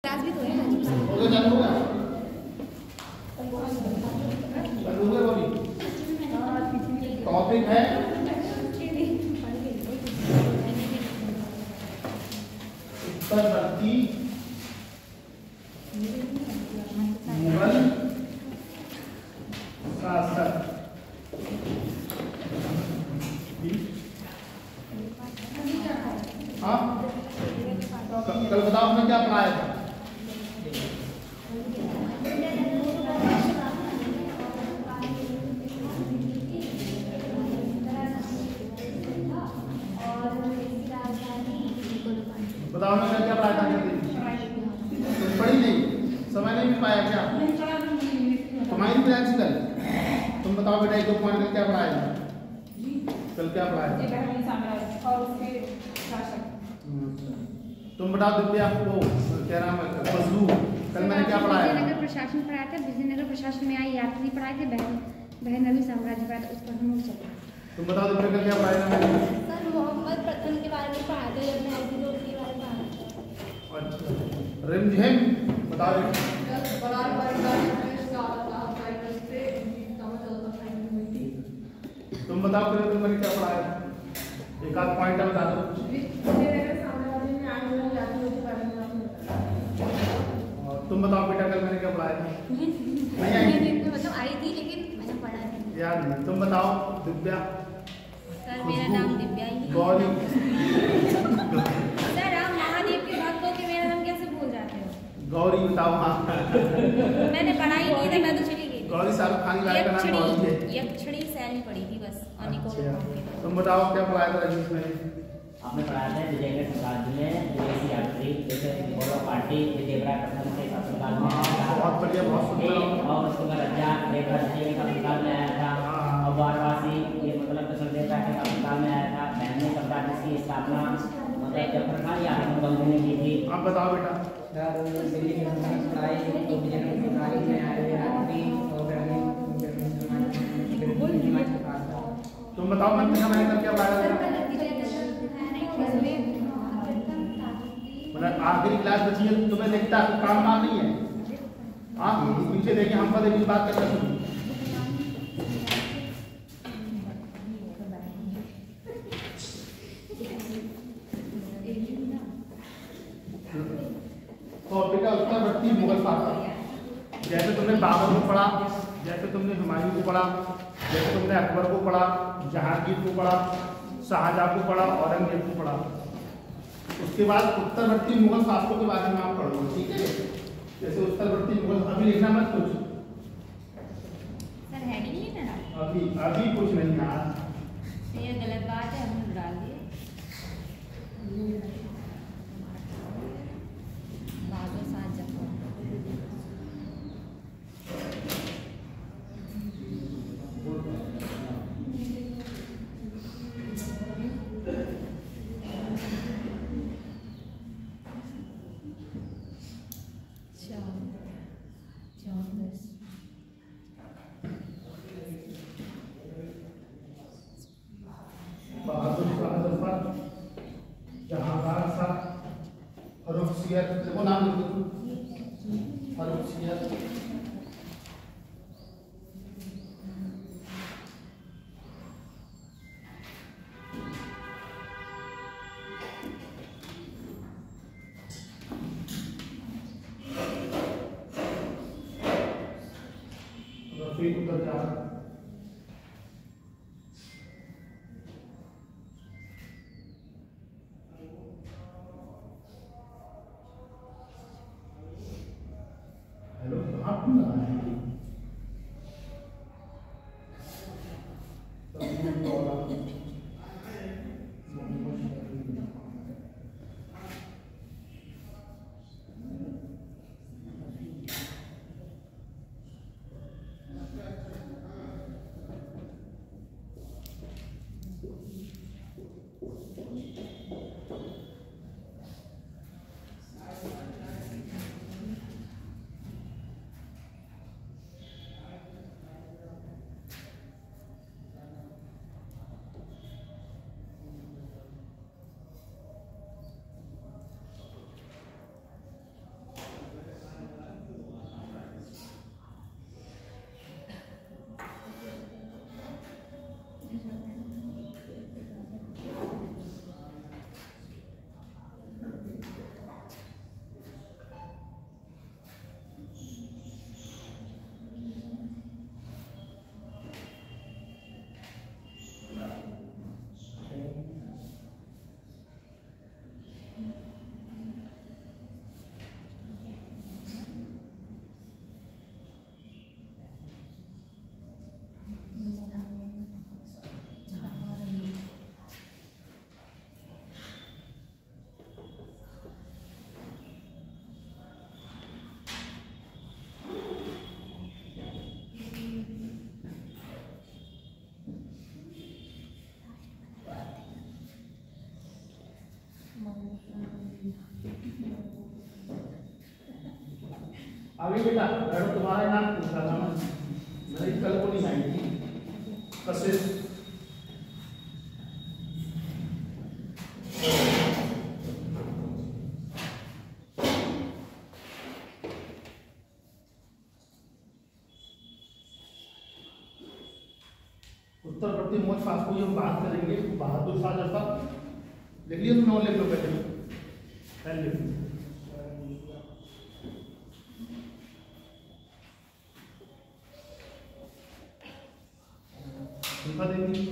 Class भी तो है आज तो चालू होगा टॉपिक है उत्तरवर्ती मुगल शासक। हाँ कल बताओ हमने क्या पढ़ाया था। बताओ हमने क्या पढ़ाया था। तुम पढ़ी नहीं, समय नहीं मिल पाया क्या तुम्हारी प्रिंसिपल। तुम बताओ बेटा एक दो पॉइंट कल क्या पढ़ाया था। कल क्या पढ़ाया था। तुम बताओ दिव्या को क्या नाम है खुशबू, कल मैंने क्या पढ़ाया था। विजयनगर प्रशासन पढ़ाया था। विजयनगर प्रशासन में आई यात्री पढ़ाए थे। बहनवी साम्राज्य पढ़ाया था। उस पर हम लोग चले। तुम बताओ दिव्या कल क्या पढ़ाया था मैंने। सर मोहम्मद प्रथम के बारे में पढ़ा थे, जब मैं के बारे में पढ़ा था। अच्छा रिमझिम बताओ। तुम बताओ फिर तुम मैंने क्या पढ़ाया था। एक आध पॉइंट बता दो। तुम बताओ बेटा कल मैंने क्या पढ़ाया था। नहीं आई मतलब आई थी लेकिन मैंने पढ़ा नहीं। याद नहीं। तुम बताओ दिव्या। सर मेरा नाम दिव्या ही गौरी। सर आप महादेव के भक्त हो के मेरा नाम कैसे भूल जाते हो। गौरी बताओ। हाँ मैंने पढ़ाई नहीं था, मैं तो चली गई। गौरी शाहरुख खान का नाम गौरी है। यक्षिणी शैली पढ़ी थी बस। तुम बताओ क्या पढ़ाया था रजनीश मैंने। आपने पढ़ाया था विजयनगर साम्राज्य में विदेशी यात्री जैसे गौरव पार्टी देवराय प्रथम के शासनकाल में आया था। बहुत बढ़िया, बहुत सुंदर। और उसका राजा देवराज के शासनकाल में आया था। और वाराणसी ये मतलब कृष्ण देवता के शासनकाल में आया था। बहनी साम्राज्य की स्थापना मतलब जफर खान या मुगल ने की थी। आप बताओ बेटा। दिल्ली में पढ़ाई तो विजयनगर की तारीख में आए हुए यात्री और तुम बताओ मैंने कल क्या पढ़ाया था। मतलब आखिरी क्लास बची है, तुम्हें देखता काम वाम नहीं है। आप पीछे देखिए, हम पर देखिए बात करना शुरू। तो बेटा उत्तरवर्ती मुगल शासक, जैसे तुमने बाबर को पढ़ा, जैसे तुमने हुमायूं को पढ़ा, जैसे तुमने अकबर को पढ़ा, जहांगीर को पढ़ा, शाहजहां को पढ़ा, औरंगजेब को पढ़ा। उसके बाद उत्तरवर्ती मुगल शासकों के बारे में आप पढ़ोगे, ठीक है। जैसे उत्तरवर्ती मुगल, अभी लिखना मत कुछ। सर हेडिंग नहीं करना अभी कुछ नहीं यार, ये गलत बात है, हम डाल दिए। बादो साथ जब बहादुर शाह जफर, जहांगीर शाह, फर्रुखसियत, देखो नाम लिखो, फर्रुखसियत, रफीक उद्दर जहां। हेलो आप कौन लगा है। अभी बेटा बैठो, तुम्हारा नाम पूछा था मैंने कल को नहीं आई थी। कशिश उत्तरवर्ती मोक्ष पास को हम बात करेंगे। बहादुर शाह जफर लिख लिया तुमने और लिख लो पहले लिख लो। देंगे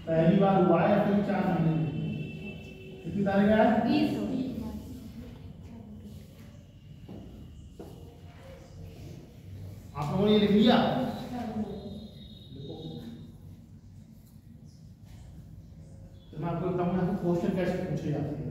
पहली बार हुआ है फिर 4 महीने कितनी तारीख है? 20 आप लोगों ने ये लिख लिया? तो मैं आपको बताऊंगा कि क्वेश्चन कैसे पूछे जाते हैं।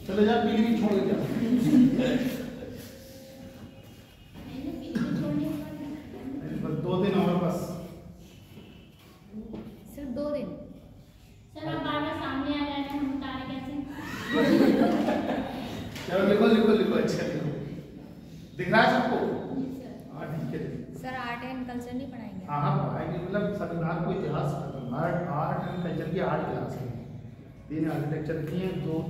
चले जा पीली छोड़ दे बस 2 दिन और बस सिर्फ 2 दिन। सर आप बार-बार सामने आ रहे हैं, हम बता रहे कैसे? चलो लिखो लिखो लिखो अच्छा लिखो। दिख रहा है सबको? हाँ ठीक है सर आर्ट एंड कल्चर नहीं पढ़ाएंगे? हाँ हाँ पढ़ाएंगे, मतलब शनिवार को इतिहास आर्ट एंड कल्चर की 8 क्लास है। 3 आर्किटेक्चर की हैं, 2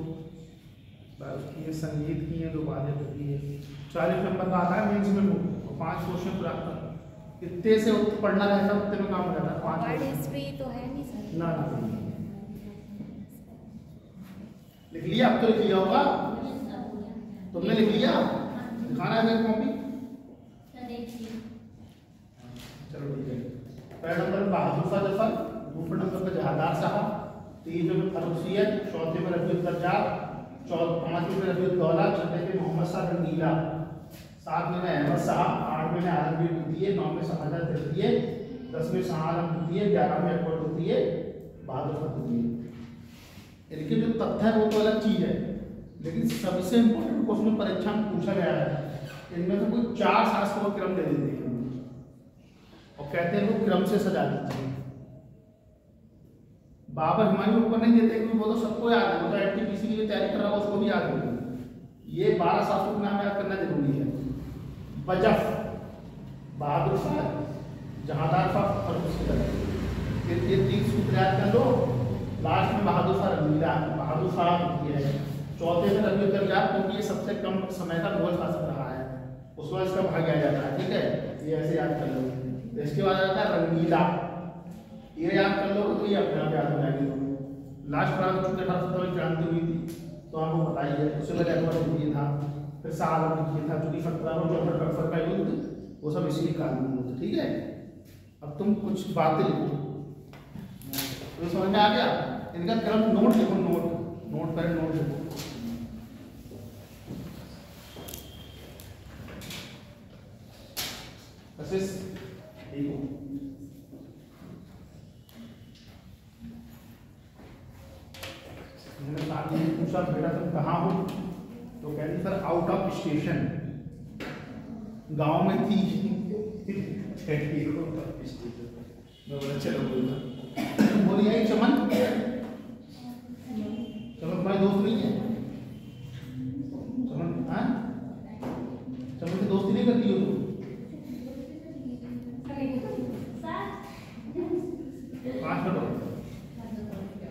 उसकी है संगीत की है, 2 वाद्य की है। 40 नंबर का आता है मेंस में और 5 क्वेश्चन प्राप्त इतने से पढ़ना रहता है, उतने में काम हो जाता है। 5 वर्ड हिस्ट्री तो है नहीं सर? ना लिख लिया? अब तो लिख लिया होगा तुमने, लिख लिया? दिखाना है मेरी कॉपी? चलो ठीक है। पहला नंबर बहादुर शाह जफर, दूसरे नंबर पर जहादार साहब, तीसरे में फर्रुखियत, चौथे में रफीउल दर्जात, पांचवें में रफीउल दौला, छठे में मोहम्मद शाह रंगीला, 7वें में अहमद साहब, 8वें में आलमगीर द्वितीय, 9वें में शाहजहां तृतीय, 10वें शाह आलम द्वितीय, 11वें अकबर द्वितीय, बहादुर शाह द्वितीय। इनके जो तथ्य है वो तो अलग चीज है, लेकिन सबसे इम्पोर्टेंट क्वेश्चन परीक्षा में पूछा गया है। इनमें से कोई 4 शासकों का क्रम दे देते हैं और कहते हैं वो क्रम से सजा दीजिए। बाबर हुमायूं ऊपर नहीं देते क्योंकि वो तो सबको याद है, वो तो एनटीपीसी की तैयारी कर रहा है उसको भी याद है। ये 12 शासकों का नाम याद करना जरूरी है। बजफ, बहादुर शाह, जहादार शाह, फर्रुखियत, ये 3 सूत्र याद कर लो। लास्ट में बहादुर शाह रंगीला, बहादुर शाह है। चौथे में रफीउल दर्जात, क्योंकि ये सबसे कम समय का मुगल शासक रहा है, उसको इसका भाग आ जाता है। ठीक है, ये ऐसे याद कर लो। इसके बाद आता है रंगीला, ये याद कर लो तो ये अपने आप याद हो जाएगी। लास्ट बार चूंकि 1870 में क्रांति हुई थी तो आपको बताइए, उससे पहले अकबर द्वितीय था, फिर शाह आलम द्वितीय था, क्योंकि 1764 का युद्ध वो सब इसी काल में हुआ था। ठीक है, अब तुम कुछ बातें लिखो तो समझ में आ गया। इनका क्रम नोट लिखो, नोट पर नोट लिखो। मैंने पूछा बेटा तुम कहाँ हो, तो कहती सर आउट ऑफ स्टेशन, गांव में थी। मैं बोला चलो बोली आई चमन, चमन तुम्हारी दोस्त नहीं है? चमन हाँ, चमन से दोस्ती नहीं करती हो तुम?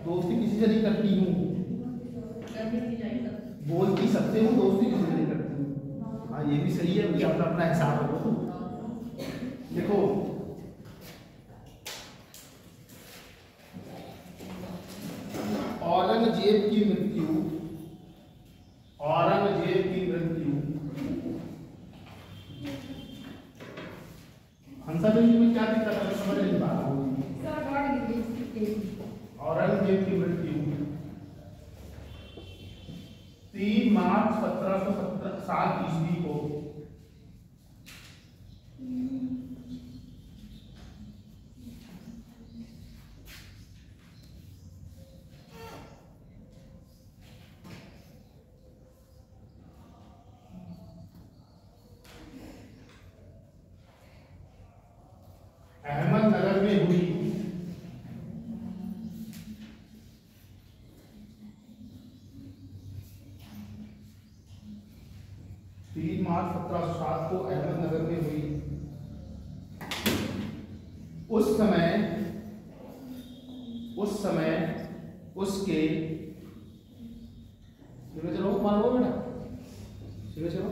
दोस्ती किसी से नहीं करती हूँ, बोलती सबसे हूँ, दोस्ती किसी से नहीं करती हूँ। हाँ ये भी सही है, मुझे अपना अपना हिसाब हो। देखो औरंगजेब की मृत्यु, औरंगजेब की मृत्यु हंसादेवी में क्या दिक्कत है, समझ नहीं पा रहा हूँ। औरंगजेब की मृत्यु 3 मार्च 1707 ईस्वी को अहमदनगर में हुई। 3 मार्च 1707 को अहमदनगर में हुई। उस समय उसके चलो मारो बेटा, चलो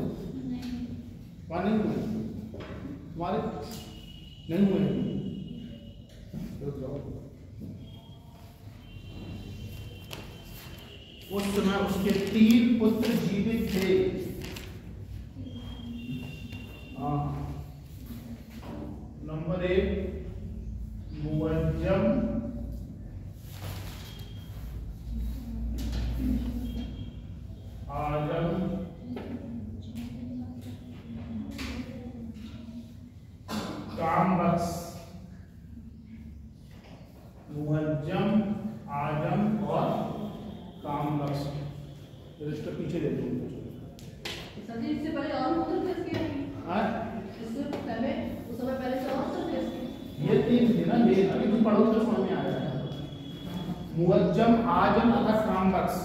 वहां नहीं हुए तुम्हारे, नहीं हुए, रुक जाओ। उस समय उसके 3 पुत्र जीवित थे। नंबर 1 मुअज्जम, आजम, कामबख्श। मुअज्जम, आजम और कामबख्श। इसके पीछे देखो इससे पहले और पुत्र थे इसके? हाँ इससे पहले उस समय पहले से और पुत्र थे इसके? ये 3 थे ना, ये अभी तुम पढ़ो तो समझ में आ जाएगा। मुअज्जम, आजम तथा कामबख्श।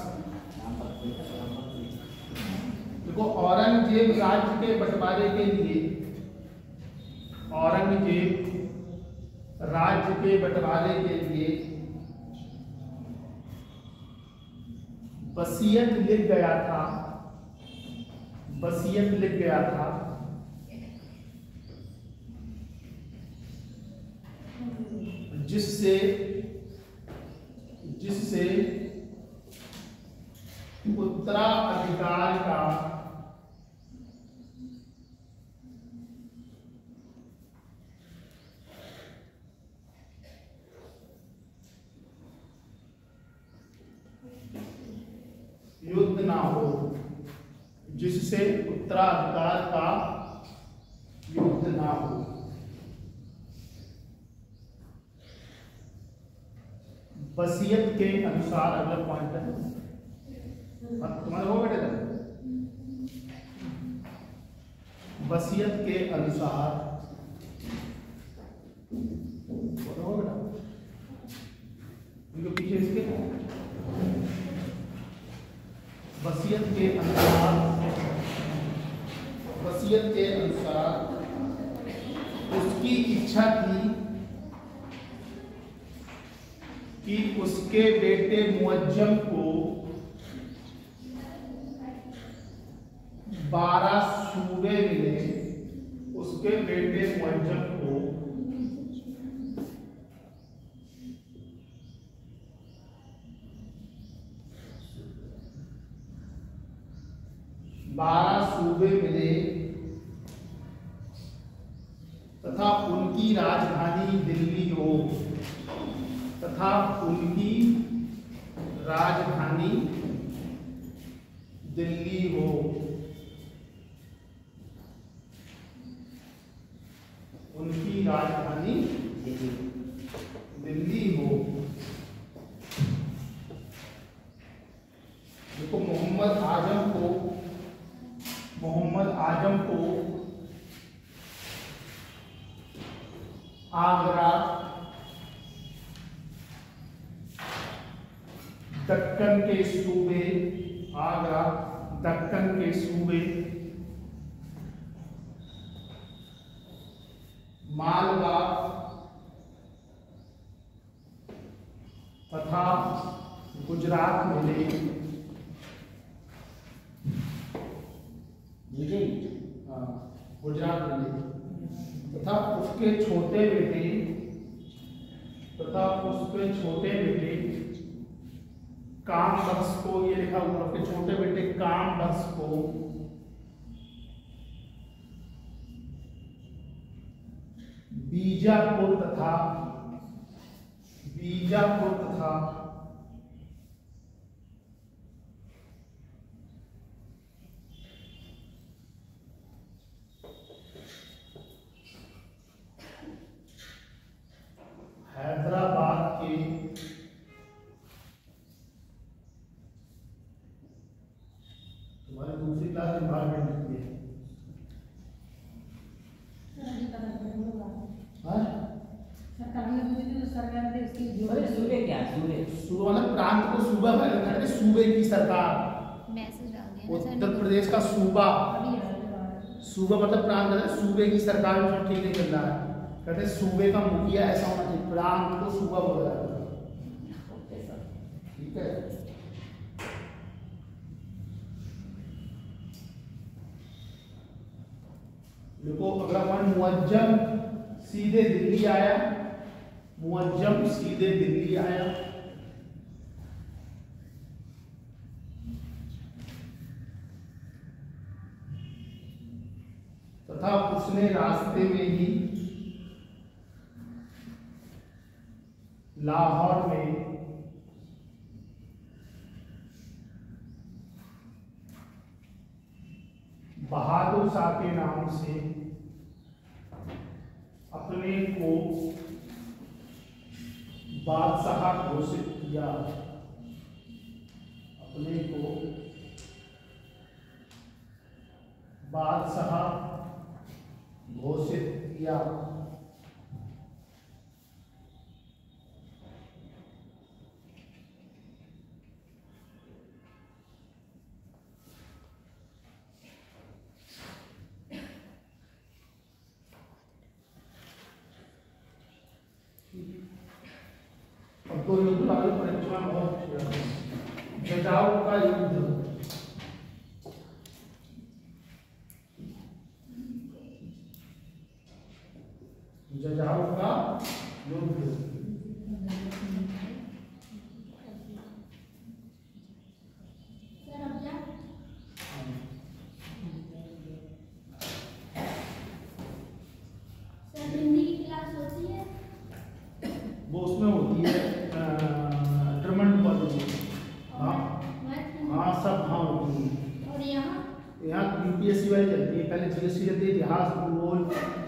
देखो औरंगजेब राज्य के बंटवारे के लिए, औरंगजेब राज्य के बंटवारे के लिए वसीयत लिख गया था, वसीयत लिख गया था। जिससे उत्तराधिकार का युद्ध ना हो, जिससे उत्तराधिकार का युद्ध ना हो। वसीयत के अनुसार, अगला पॉइंट है तुम्हारे हो बेटे, वसीयत के अनुसार हो बेटा, इनके पीछे इसके वसीयत के अनुसार उसकी इच्छा थी कि उसके बेटे मुअज्जम को 12 सूबे मिले, उसके बेटे मुअज्जम को 12 सूबे मिले तथा उनकी राजधानी दिल्ली हो, तथा उनकी राजधानी दिल्ली हो। उनकी राजधानी दिल्ली हो। देखो मोहम्मद आजम को आगरा, दक्कन के सूबे, आगरा, दक्कन के सूबे, मालवा तथा गुजरात मिले गुजरात मिले तथा उसके छोटे बेटे काम बख्श को, ये लिखा हुआ उसके छोटे बेटे काम बख्श को बीजापुर तथा हैदराबाद के तुम्हारी दूसरी क्लास एनवायरमेंट लिखी है। अरे सूबे क्या सूबे सूबा मतलब प्रांत को सूबा कहते हैं, सूबे की सरकार। मैसेज डाल दिया उत्तर प्रदेश का सूबा मतलब प्रांत है, सूबे की सरकार में ठीक नहीं चल रहा है, कहते हैं सूबे का मुखिया ऐसा होना चाहिए, प्रांत को सूबा बोला जाता है। ठीक है, देखो अगला पॉइंट, मुअज्जम सीधे दिल्ली आया, मुअज्जम सीधे दिल्ली आया। तथा उसने रास्ते में ही लाहौर में बहादुर शाह के नाम से अपने को बादशाह घोषित किया, अपने को बादशाह घोषित किया। अब तो युद्ध वाली परीक्षा बहुत जजाऊ का युद्ध, जजाऊ का युद्ध। सर अब क्या सर हिंदी की क्लास होती है? वो उसमें होती है ड्रमंड कॉलेज में। हाँ हाँ सब हाँ होती है। और यहाँ यूपीएससी वाली चलती है, पहले जीएसटी चलती है, इतिहास भूगोल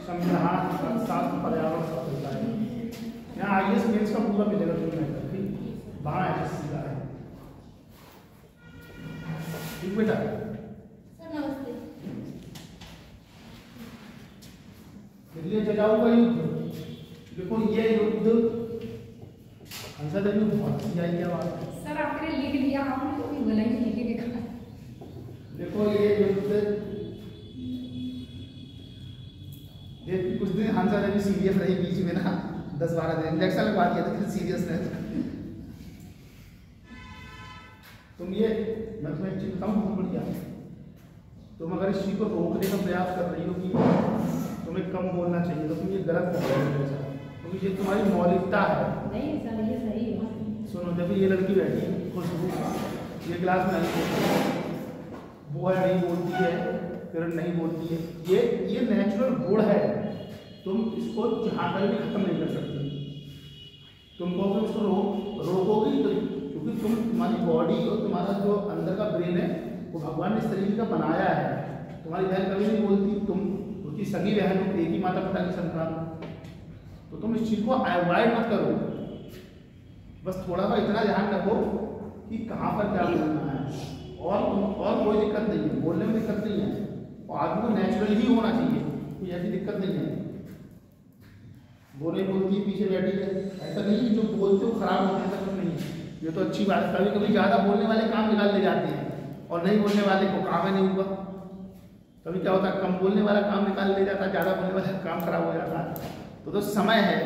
संविधान शास्त्र पर्यावरण सब चलता है। यहाँ आईएएस मेंस का पूरा मिलेगा तुम्हें, ठीक वहाँ एसएससी का है। ठीक बेटा, सर नमस्ते। इसलिए जजाऊ का युद्ध, देखो ये युद्ध अंसर देवी बहुत सी आई क्या बात है। सर आपने लिख लिया, हमने तो भी बोला ही लिख के देखा। देखो ये युद्ध, ये कुछ दिन हंसा देवी सीरियस रही बीच में ना, 10-12 दिन इंजेक्शन लगवा दिया था, फिर सीरियस रहे। तुम ये मैं तुम्हें एक चीज बताऊँ बहुत बढ़िया, तुम अगर इस चीज को रोकने का प्रयास कर रही हो कि तुम्हें कम बोलना चाहिए, तो तुम ये गलत कर रही हो, क्योंकि ये तुम्हारी मौलिकता है। नहीं सर ये सही है। सुनो, जब ये लड़की बैठी खुशबू, ये क्लास में नहीं, वो है नहीं बोलती है, किरण नहीं बोलती है, ये नेचुरल गुण है, तुम इसको जहाँ तक भी खत्म नहीं कर सकती। तुम कहोगे इसको रोकोगी तो, क्योंकि तुम्हारी बॉडी और तुम्हारा जो अंदर का ब्रेन है वो भगवान ने इस तरीके का बनाया है। तुम्हारी बहन कभी नहीं बोलती, तुम उसकी सगी बहन हो, एक ही माता पिता की संतान, तो तुम इस चीज़ को अवॉइड मत करो। बस थोड़ा सा इतना ध्यान रखो कि कहाँ पर क्या बोलना है, और कोई दिक्कत नहीं है, बोलने में दिक्कत नहीं है, और आदमी को नेचुरल ही होना चाहिए, कोई ऐसी दिक्कत नहीं है। वो नहीं बोलती पीछे बैठी है, ऐसा नहीं है जो बोलते हो खराब होते हैं, ऐसा कुछ नहीं है। ये तो अच्छी बात है, कभी कभी ज़्यादा बोलने वाले काम निकाल ले जाते हैं और नहीं बोलने वाले को काम ही नहीं हुआ। कभी क्या होता है, कम बोलने वाला काम निकाल ले जाता है, ज़्यादा बोलने वाला काम खराब हो जाता है। तो समय है,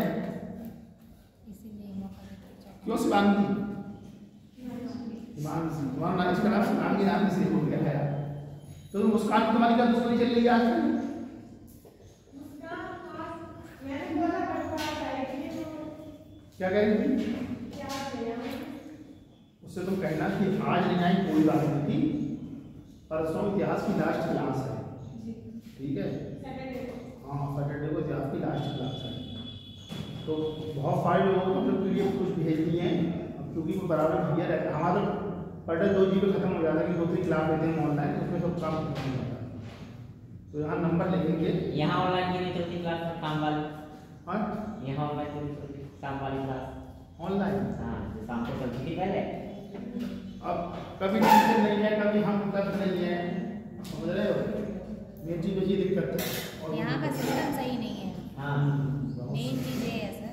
क्यों शिवांगी हिमांशी, तुम्हारा नाम इसका नाम नाम की नाम से हो गया है। तो मुस्कान तुम्हारी क्या दुश्मनी चल रही है आजकल? क्या कह रही थी? उससे तुम कहना कि आज नहीं आई कोई बात नहीं थी, परसों इतिहास की लास्ट क्लास है, ठीक है? हाँ, सैटरडे को इतिहास की लास्ट क्लास है। तो बहुत सारे लोगों को मतलब PDF कुछ भेजनी है, अब क्योंकि वो बराबर भैया रहता है हमारा पर डे 2 GB खत्म हो जाता है कि 2-3 क्लास देते हैं ऑनलाइन, उसमें सब काम खत्म हो जाता है। तो यहाँ नंबर लिखेंगे, यहाँ ऑनलाइन की नहीं चलती क्लास काम वाली। हाँ यहाँ ऑनलाइन की नहीं चलती काम वाली क्लास ऑनलाइन। हाँ, जो शाम को चलती थी पहले। अब कभी टीचर नहीं है, कभी हम उपलब्ध नहीं है, समझ रहे हो? मेन चीज में ये दिक्कत है। और यहाँ का सिस्टम सही नहीं है, हाँ, मेन चीज़ ये है सर।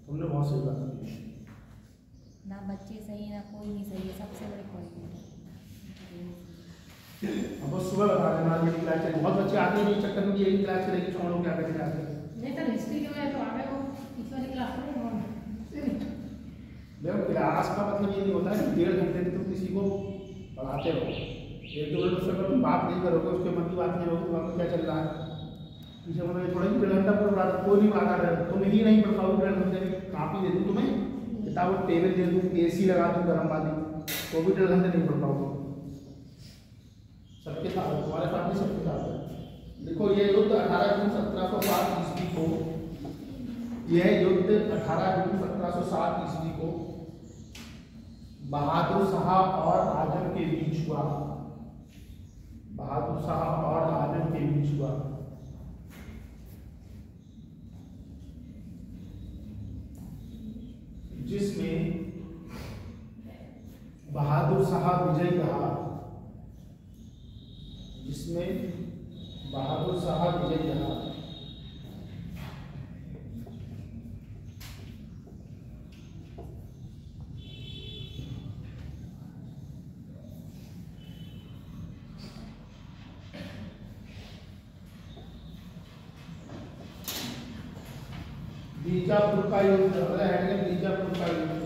तुमने बहुत सही बात की। ना बच्चे सही ना कोई नहीं सही है, सबसे बड़ी पॉइंट है। अब बस सुबह बता देना मेरी क्लास चलेगी, बहुत बच्चे आते हैं चक्कर में यही क्लास चलेगी, छोड़ो क्या करेंगे आगे। नहीं तो हिस्ट्री के में तो आ गए वो इस वाली क्लास में देखो क्लास का मतलब ये नहीं होता है कि 1.5 घंटे तुम किसी को पढ़ाते रहो, 1-2 मिनट उससे अगर तुम बात नहीं करोगे, उसके मन की बात नहीं होगी, वहाँ क्या चल रहा है पीछे, मतलब थोड़ा ही 1.5 घंटा पर पढ़ा, कोई नहीं पढ़ाता है, तुम ही नहीं पढ़ पाओगे। 1.5 घंटे में कापी दे दूँ तुम्हें, किताब और टेबल दे दूँ, AC लगा दूँ गर्म वाली, तो भी 1.5 घंटे नहीं पढ़ पाओगे। सबके साथ तुम्हारे साथ नहीं, सबके साथ है। देखो ये युद्ध 18 जून 1707 ईस्वी को, यह युद्ध 18 जून 1707 ईस्वी को बहादुर शाह और आजम के बीच हुआ। बहादुर शाह और आजम के बीच हुआ। जिसमें बहादुर शाह विजयी रहा, जिसमें बहादुर शाह विजयी रहा। बीजापुर का युद्ध, बीजापुर का युद्ध।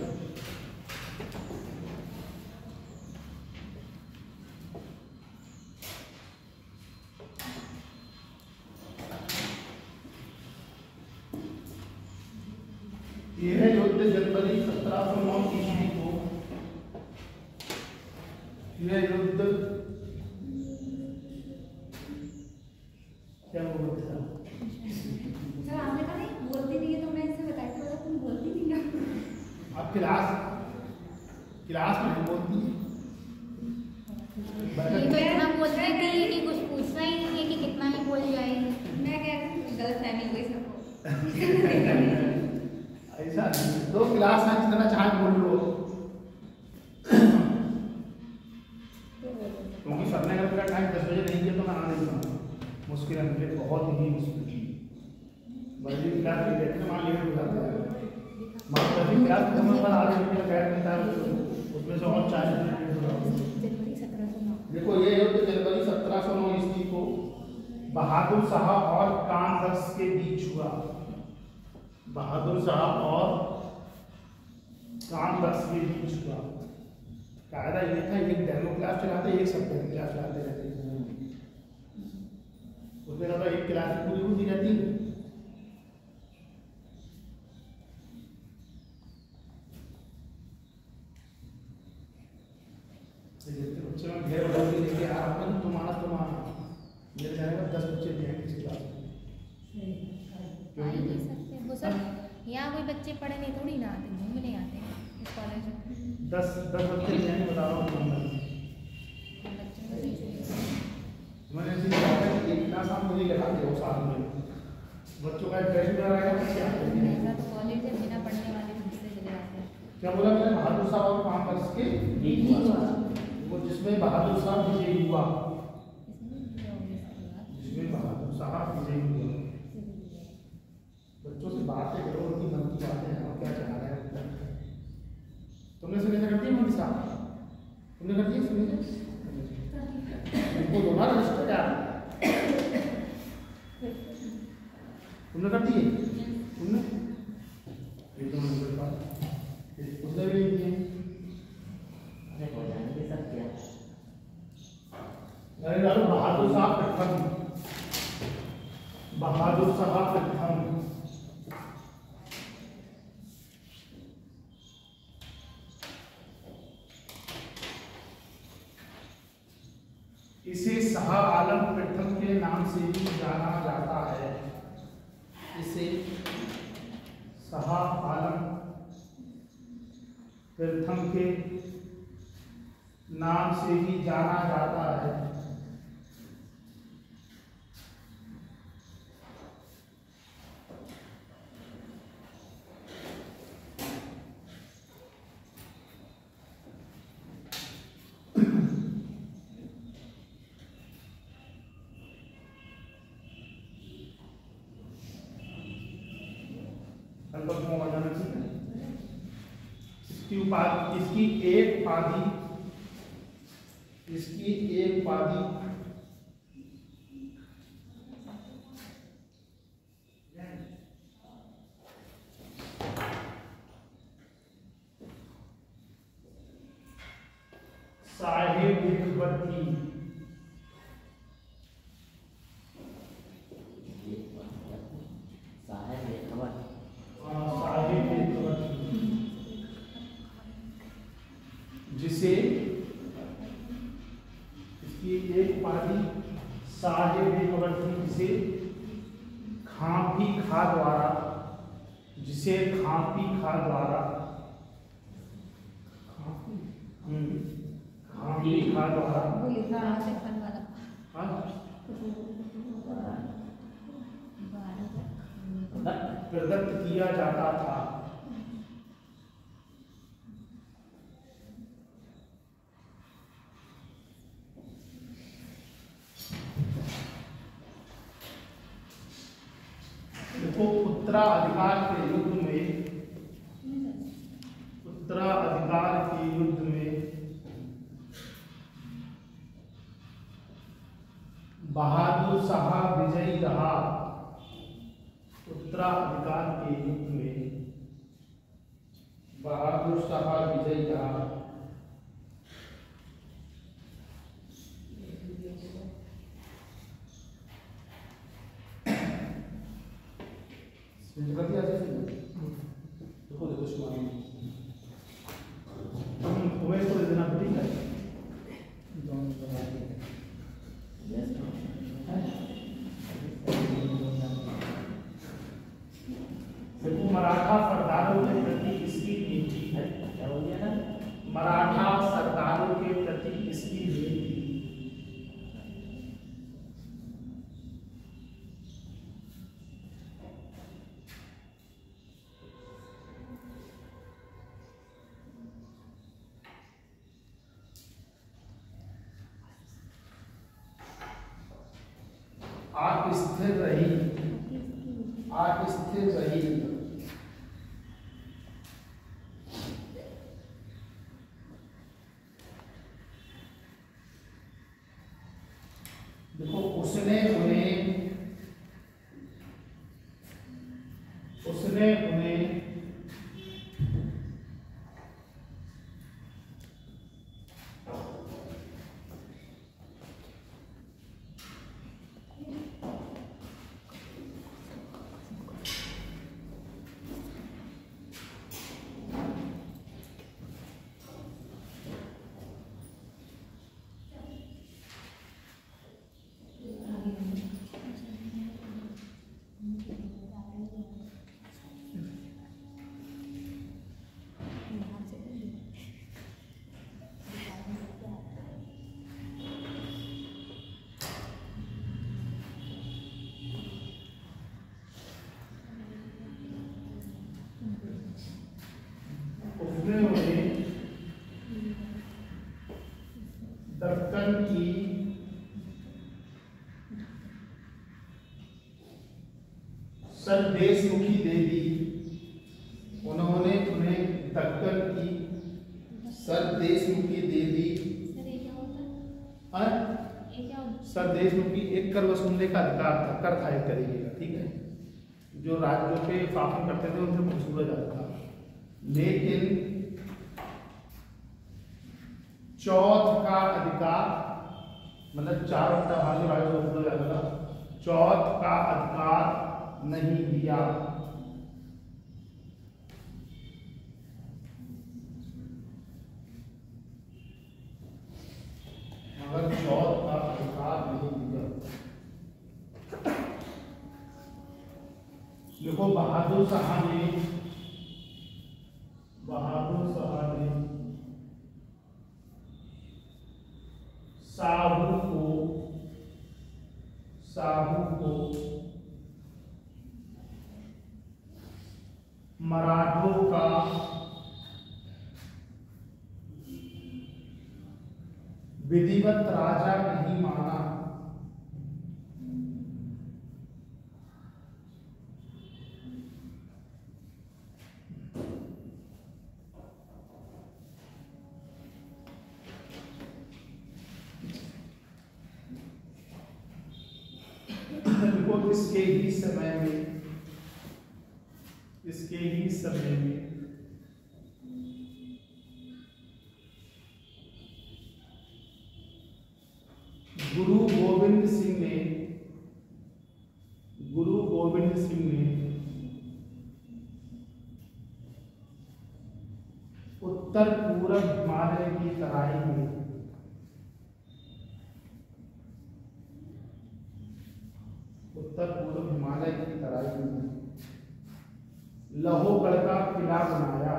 यह युद्ध जनवरी 1709 ईस्वी को, यह युद्ध क्या बोलते हैं सर आपने कहा नहीं बोलती नहीं है, तो मैं इससे बताया था तुम बोलती नहीं हो। आप क्लास में नहीं बोलती है। ये तो इतना बोलते हैं कि कुछ पूछना ही नहीं है कि कितना ही बोल जाएगी। मैं कह रही हूँ गलतफहमी हुई सबको। ऐसा नहीं, 2 क्लास है, जितना चाहे बोल लो, क्योंकि सर ने अगर मेरा टाइम 10 बजे नहीं दिया तो मैं आ नहीं पाऊंगा, मुश्किल है मुझे, बहुत ही मुश्किल। बड़ी क्लास में कहते हैं वहाँ लेट हो जाता है, मान सभी क्लास खत्म पर आधे घंटे का गैप मिलता है, उसमें से और 40 मिनट लेट हो जाता है। जनवरी 1709। देखो ये युद्ध जनवरी 1709 ईस्वी को बहादुर शाह और कानबख्श के बीच हुआ। बहादुर शाह और कानबख्श के बीच हुआ। कायदा ये था, एक डेमो क्लास चलाते, एक सब्जेक्ट क्लास चलाते रहते, उसमें ज्यादा एक क्लास पूरी होती रहती है। बच्चे में ढेर बड़ा लेके आ रहा हूँ, तुम्हारा मेरे जाएगा 10 बच्चे भी हैं किसी क्लास में। आ ही नहीं सकते वो सर, यहाँ कोई बच्चे पढ़े नहीं थोड़ी ना आते, घूमने आते हैं इस कॉलेज में। 10 बच्चे भी हैं, बता रहा हूँ तुम्हें। बच्चों को नहीं मैंने ऐसी बात है कि इतना साल मुझे लगाते हो साल में, बच्चों का ड्रेस में रहेगा, बच्चे आते हैं। ऐसा तो कॉलेज है, बिना पढ़ने वाले दूसरे चले जाते हैं। क्या बोला मैंने? बहादुर शाह और कानबख्श के बीच हुआ। वो जिसमें बहादुर शाह विजयी हुआ, इसमें जिसमें बहादुर शाह विजयी हुआ। बच्चों से बातें करो, उनकी मन की बातें हैं, क्या चला रहे हैं। तुमने सुनिए करती है मोदी साहब, तुमने करती है सुनिए, उनको दोनों रजिस्टर क्या तुमने करती है, तुमने उसने भी नहीं किए। हो जाएगा। बहादुर शाह प्रथम इसे शाह आलम प्रथम के नाम से भी जाना जाता है। इसे शाह आलम प्रथम के नाम से भी जाना जाता है। इसकी एक पादी साहेब हिकमत थी। जिसे इसकी एक पादी साहेब हिकमत थी, जिसे खांपी खा द्वारा प्रदत्त किया जाता था। देखो, उत्तराधिकार के युद्ध में बहादुर शाह विजयी रहा। उत्तराधिकार के युद्ध में बहादुर शाह विजयी रहा। तुम्हें तो देना पड़ेगा। देखो, मराठा सरदारों के प्रति इसकी नीति है। मराठा सरदारों के प्रति इसकी नीति आप स्थिर रही। देखो, उसने उन्हें दक्कन की सरदेशमुखी दे दी। उन्होंने उन्हें दक्कन की सरदेशमुखी दे दी। सरदेशमुखी एक कर वसूलने का अधिकार था, कर था एक तरीके का, ठीक है। जो राज्यों पे शासन करते थे उनसे वसूला जाता था। लेकिन चौथ का अधिकार, मतलब 4 राज्यों से वसूला जाता था। चौथ का अधिकार नहीं दिया। मगर चौथ का अधिकार नहीं दिया। देखो बहादुर शाह ने साहू को मराठों का विधिवत राजा नहीं माना। इसके ही समय में गुरु गोविंद सिंह ने उत्तर पूर्व हिमालय की तराई में लोहगढ़ का किला बनाया।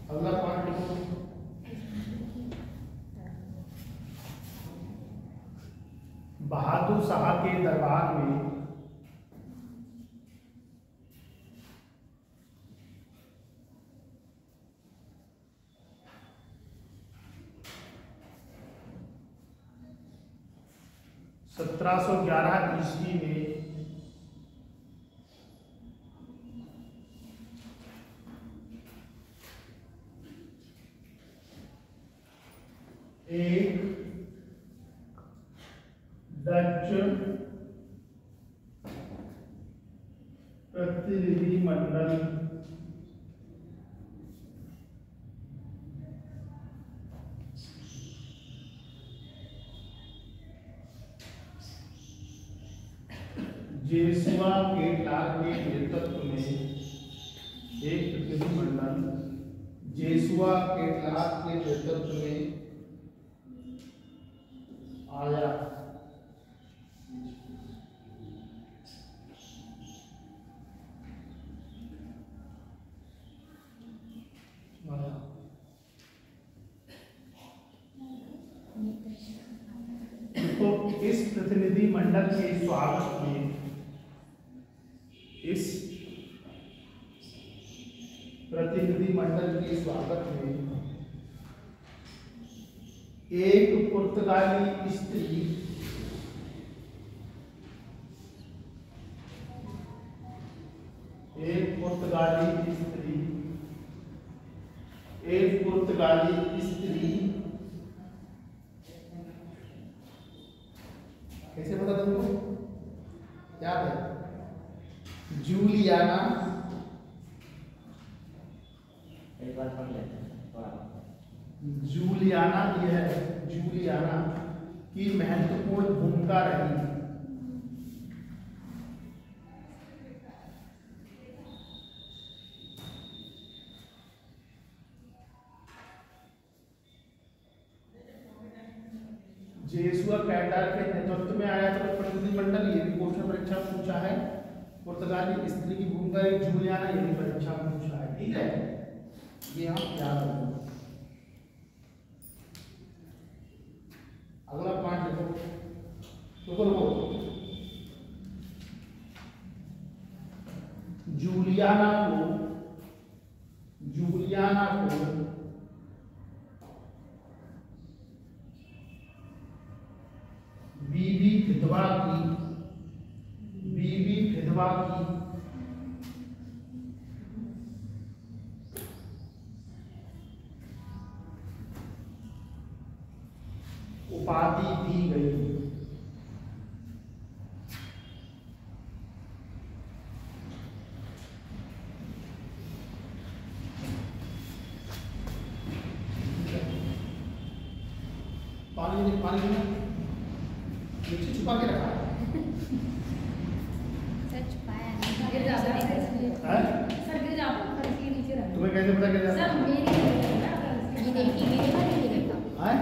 अगला पार्ट लिखो। बहादुर शाह के दरबार में ईस्वी में एक डच प्रतिनिधिमंडल जेसुआ केटलार के नेतृत्व में जेसुआ केटलार के नेतृत्व में आया। तो इस प्रतिनिधिमंडल के स्वागत में एक पुर्तगाली स्त्री कैसे पता तुमको याद है? जूलियाना, एक बार पढ़ लेते हैं थोड़ा। जूलियाना की महत्वपूर्ण भूमिका रही। जेसुआ कैटलार के नेतृत्व में आया था प्रतिनिधिमंडल, ये भी क्वेश्चन परीक्षा में पूछा है। पुर्तगाली स्त्री की भूमिका जूलियाना, ये भी परीक्षा में पूछा है। ठीक है, ये हम याद रखें। अगला पॉइंट देखो, जूलियाना को बीबी उपाधि दी गई। पानी नीचे छुपा के रखा है। सर छुपाया नहीं। गिर जाता है हैं? सर गिर जाता है सर इसके नीचे रख तुम्हें कैसे पता क्या सर मेरी ये देखिए मेरे बार ये देखा। हैं?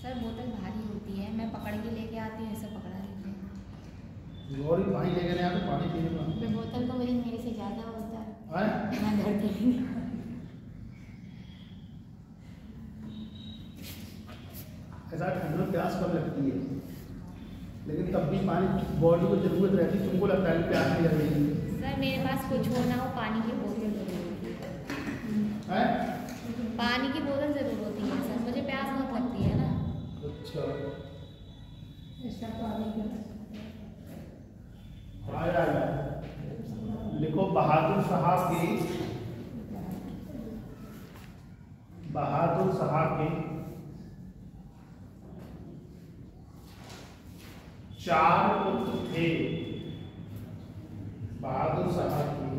सर बोतल भारी होती है, मैं पकड़ के लेके आती हूँ, ऐसे पकड़ा लेते हैं। और भी पानी लेकर आया तो पानी पीने का। फिर बोतल तो वजन मेरे से ज़्यादा होता है, हैं? मैं डरती नहीं। ऐसा ठंड में प्यास कम लगती है, लेकिन तब भी पानी बॉडी को जरूरत रहती है। तुमको लगता है प्यास नहीं लग रही है? सर मेरे पास कुछ हो ना हो पानी की बोतल जरूर होती है। हैं? पानी की बोतल जरूर होती है सर, मुझे प्यास बहुत लगती है ना। अच्छा ऐसा तो आगे आया लिखो बहादुर साहब के 4 पुत्र थे। बहादुर साहब के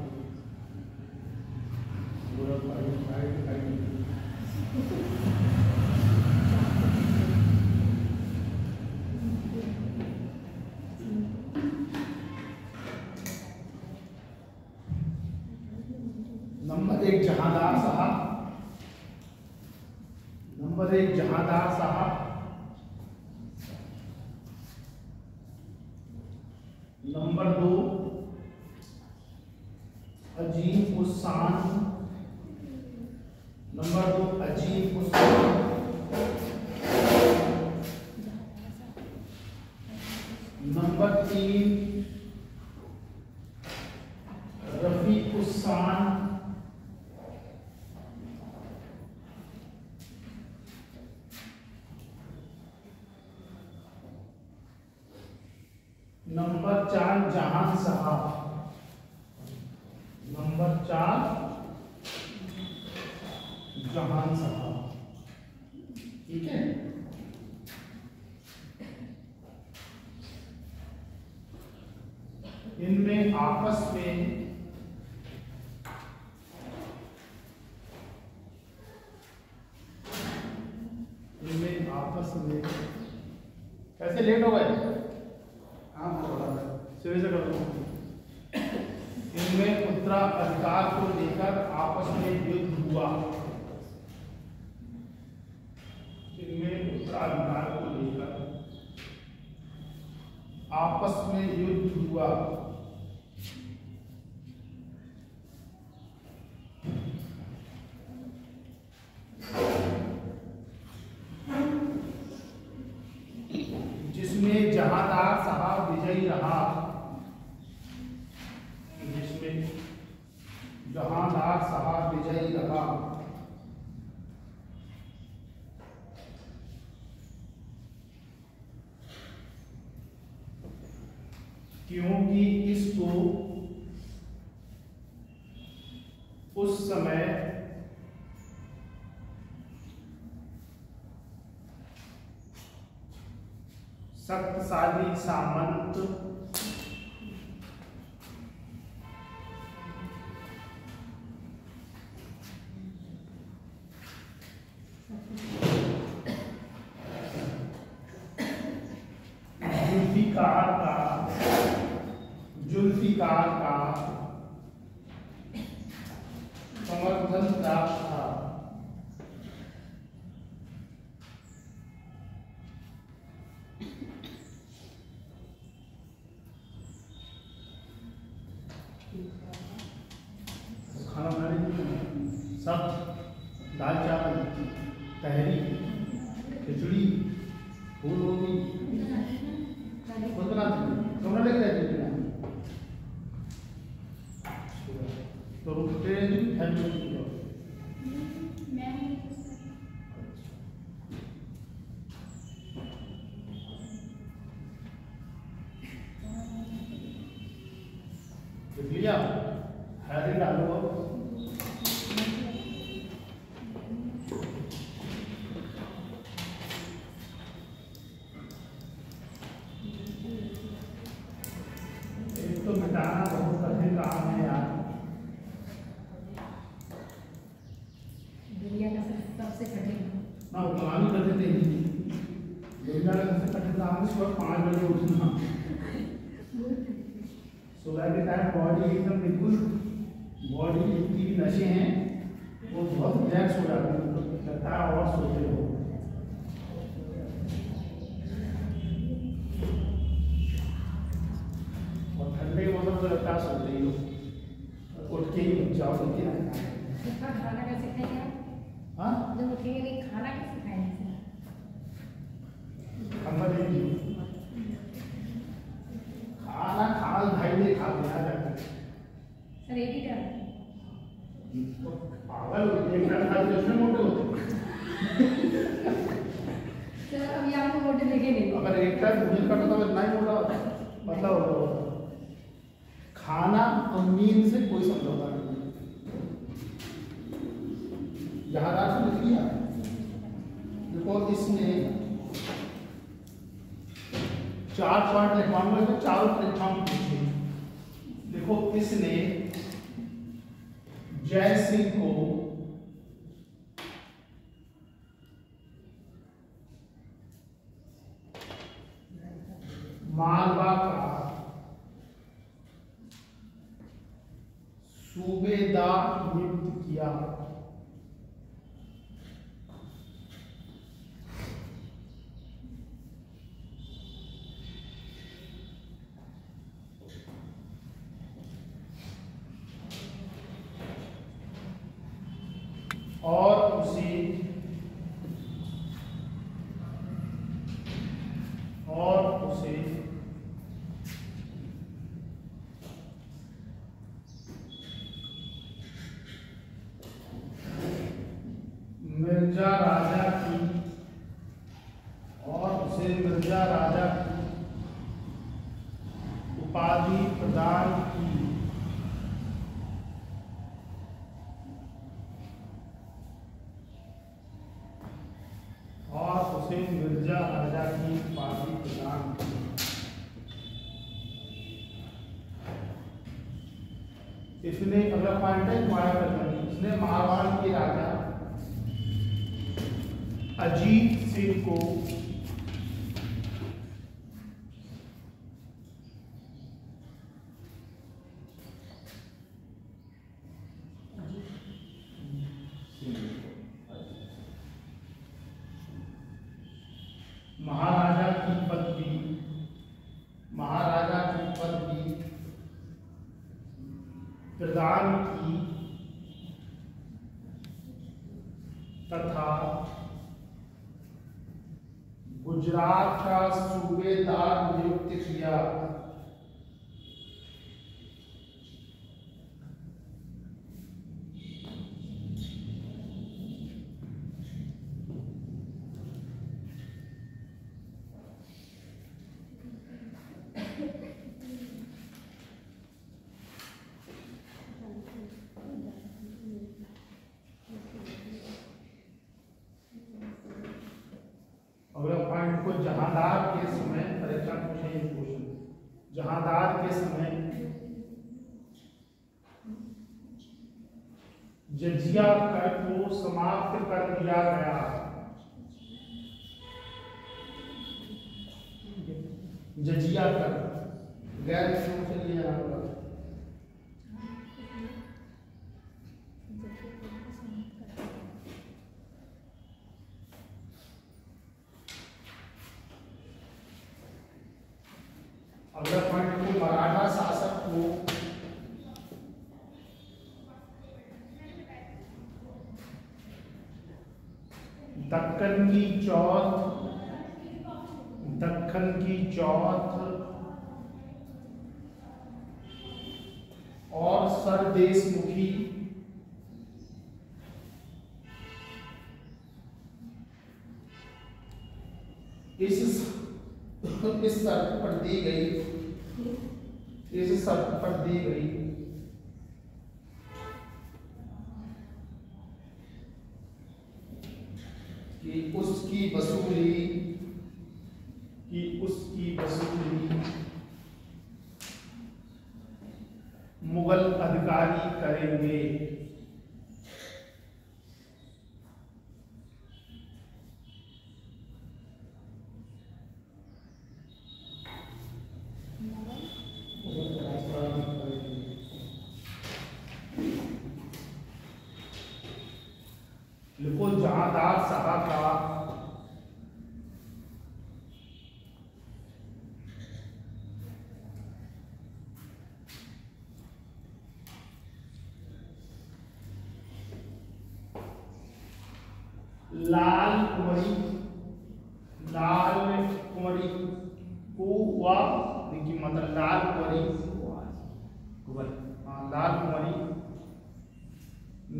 नंबर 1 जहांदार साहब, नंबर 1 जहांदार साहब, नंबर 2 अजीम उस्सान, नंबर 2 अजीम उस्सान, नंबर 3 रफीक उस्सान, नंबर 4 जहान साहब, नंबर 4 जहान साहब। ठीक है, इनमें आपस में कैसे लेट हो गए? सिरे से कर दो। इनमें उत्तराधिकार को लेकर आपस में युद्ध हुआ। इनमें उत्तराधिकार को लेकर आपस में युद्ध हुआ। जिसमें जहांदार साहब विजयी रहा, जिसमें जहांदार साहब विजयी रहा। क्योंकि इसको उस समय शक्तिशाली सामंत जुल्फिकार का समर्थन प्राप्त था। खाना बनाने सब दाल चावल, तहरी, खिचड़ी, फूल गोभी कमरा लेके जाती है। तो रुकते देख लिया हैरी डालो। सुबह 5 बजे उठना, सुबह के टाइम बॉडी एकदम बिल्कुल, बॉडी जितनी भी नशे हैं वो बहुत रिलैक्स हो जाती है, लगता है और सोते हो। और ठंडे के मौसम तो लगता है सोते ही हो, उठ के ही उठ जाओ, लेकिन खाना कैसे खाएंगे आप? हाँ जब उठेंगे नहीं, खाना कैसे खाएंगे? खाना खाल भाई ने खा लिया जाता है। सर एक ही टाइम तो पागल एक टाइम खा के उसमें मोटे होते। सर अभी आपको मोटे देखे नहीं। अगर एक टाइम भोजन करता तो इतना ही मोटा होता, मतलब खाना और नींद से कोई समझौता नहीं। जहादार से लिख लिया, देखो इसमें 4 पॉइंट लिखवाऊंगा, तो चारों प्लेटफॉर्म पूछिए। देखो इसने जय सिंह को मालवा का सूबेदार नियुक्त किया। और उसे मिर्जा राजा की उपाधि प्रदान की। मिर्जा राजा की उपाधि प्रदान की। इसने अगला पॉइंट है माया करनी, इसने मारवाड़ के राजा अजीत सिंह को महाराजा की पदवी प्रदान की तथा गुजरात का सूबेदार नियुक्त किया। अगला पॉइंट को जहांदार के समय परीक्षा पूछे क्वेश्चन, जहांदार के समय जजिया कर को समाप्त कर दिया गया। जजिया कर गैर से लिया होगा। अगला पॉइंट को मराठा शासक को दक्कन की चौथ और सरदेशमुखी इस शर्त पर दी गई कि उसकी वसूली मुगल अधिकारी करेंगे। जहांदार शाह का लाल कुंवरी को देखिए मतलब लाल कुंवरी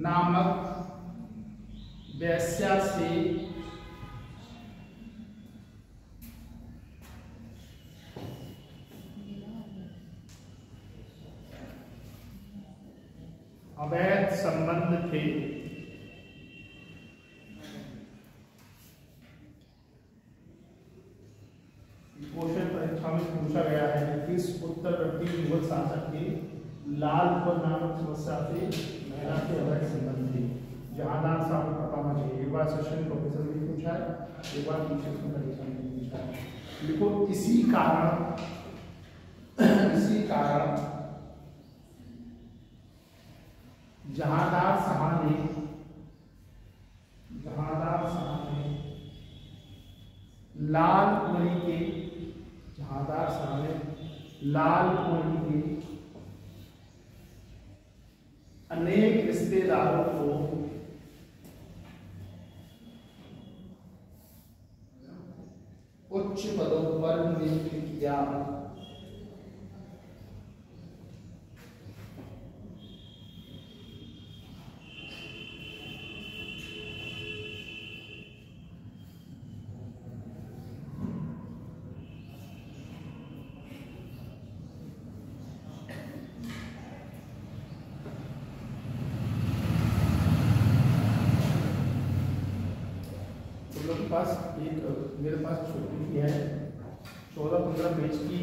नामक वेश्या से अवैध संबंध थे। क्वेश्चन परीक्षा में पूछा गया है कि किस उत्तरवर्ती मुगल शासक के लाल कुंवर नामक समस्या से महिला के अवैध संबंध थे। जहांदार शाह को पता होना चाहिए। एक बार सेशन प्रोफेसर ने पूछा है, एक बार टीचर की परीक्षा में पूछा है। देखो इसी कारण जहांदार शाह ने लाल कुंवरी के अनेक रिश्तेदारों को उच्च पदों पर नियुक्त किया। मेरे पास छोटी सी है 14-15 पेज की,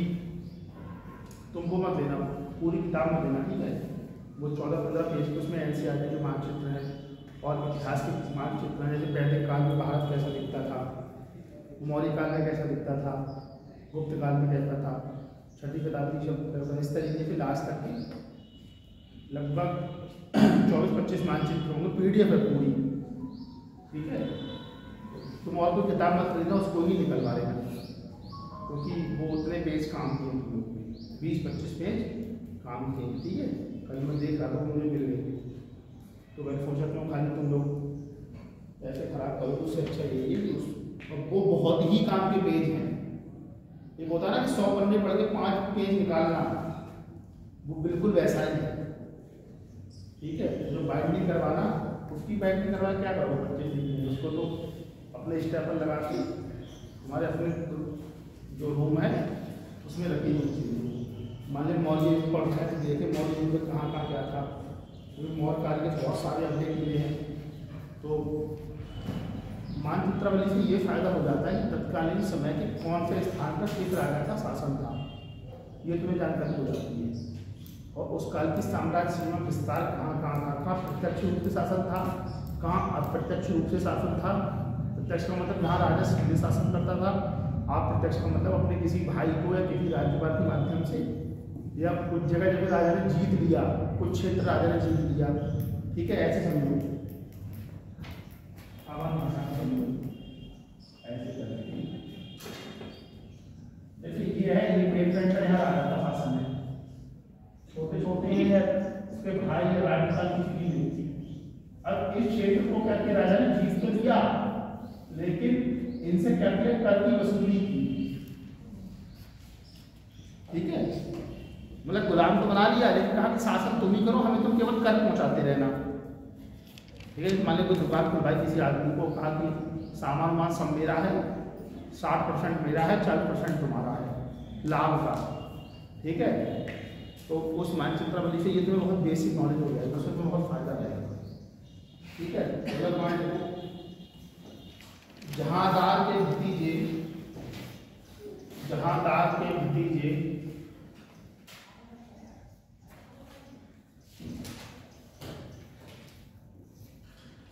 तुमको मत देना, पूरी किताब मत देना, ठीक है। वो 14-15 पेज की, उसमें एनसीईआरटी के मानचित्र हैं और इतिहास के मानचित्र हैं। जैसे वैदिक काल में भारत कैसा दिखता था, मौर्य काल में कैसा दिखता था, गुप्त काल में कैसा था, छठी शताब्दी शब्द, इस तरीके से लास्ट तक की लगभग 24-25 मानचित्र होंगे। PDF है पूरी, ठीक है। तुम और कोई किताब मत खरीदना, उसको ही निकलवा लेना, क्योंकि वो उतने पेज काम किए तुम लोग पे, 20-25 पेज काम किए, ठीक है। कल मैं देख रहा था, मुझे मिल गई, तो मैंने सोचा क्यों खाली तुम लोग ऐसे खराब करो, उससे अच्छा यही। और वो बहुत ही काम के पेज हैं। एक होता है ना कि 100 पन्ने पढ़ के 5 पेज निकालना, वो बिल्कुल वैसा ही है, ठीक है। जो बाइंडिंग करवाना, उसकी बाइंडिंग करवा क्या करो बच्चे, उसको तो अपने स्टेपल लगा के हमारे अपने जो रूम है उसमें रखी हुई चीज़ें। मान लीजिए मौर्य युग पढ़ रहे हैं, देखें मौर्य युग में कहाँ कहाँ क्या था, क्योंकि मौर्य काल के बहुत सारे अपडेट मिले हैं। तो मानचित्रावली से ये फायदा हो जाता है कि तत्कालीन समय के कौन से स्थान पर किस राजा का शासन था, ये तुम्हें जानकारी हो जाती है। और उस काल की साम्राज्य सीमा विस्तार कहाँ था, प्रत्यक्ष रूप से शासन था, कहाँ अप्रत्यक्ष रूप से शासन था। प्रत्यक्ष का मतलब जहाँ राजा सीधे शासन करता था, अप्रत्यक्ष का मतलब अपने किसी भाई को या किसी राज्यपाल के माध्यम से, या कुछ जगह जगह राजा ने जीत लिया, कुछ क्षेत्र राजा ने जीत लिया, ठीक है। ऐसे समझो, ऐसे करके देखिए ये है, ये मेन सेंटर यहाँ राजा का शासन है। छोटे छोटे उसके भाई या राज्यपाल की स्थिति नहीं थी। अब इस क्षेत्र को क्या किया, राजा ने जीत तो लिया, लेकिन इनसे क्या किया, कर की वसूली की, ठीक है। मतलब गुलाम तो बना लिया, लेकिन कहा कि शासन तुम ही करो, हमें तुम केवल कर पहुंचाते रहना, ठीक है। मान लीजिए कोई दुकान खुलवाई, किसी आदमी को कहा कि सामान वामान सब मेरा है, 60% मेरा है, 40% तुम्हारा है लाभ का, ठीक है। तो उस मानचित्रावली से ये तुम्हें बहुत बेसिक नॉलेज हो जाएगा, उसमें तुम्हें बहुत फायदा रहेगा, ठीक है। अगर मान लो जहांदार के भतीजे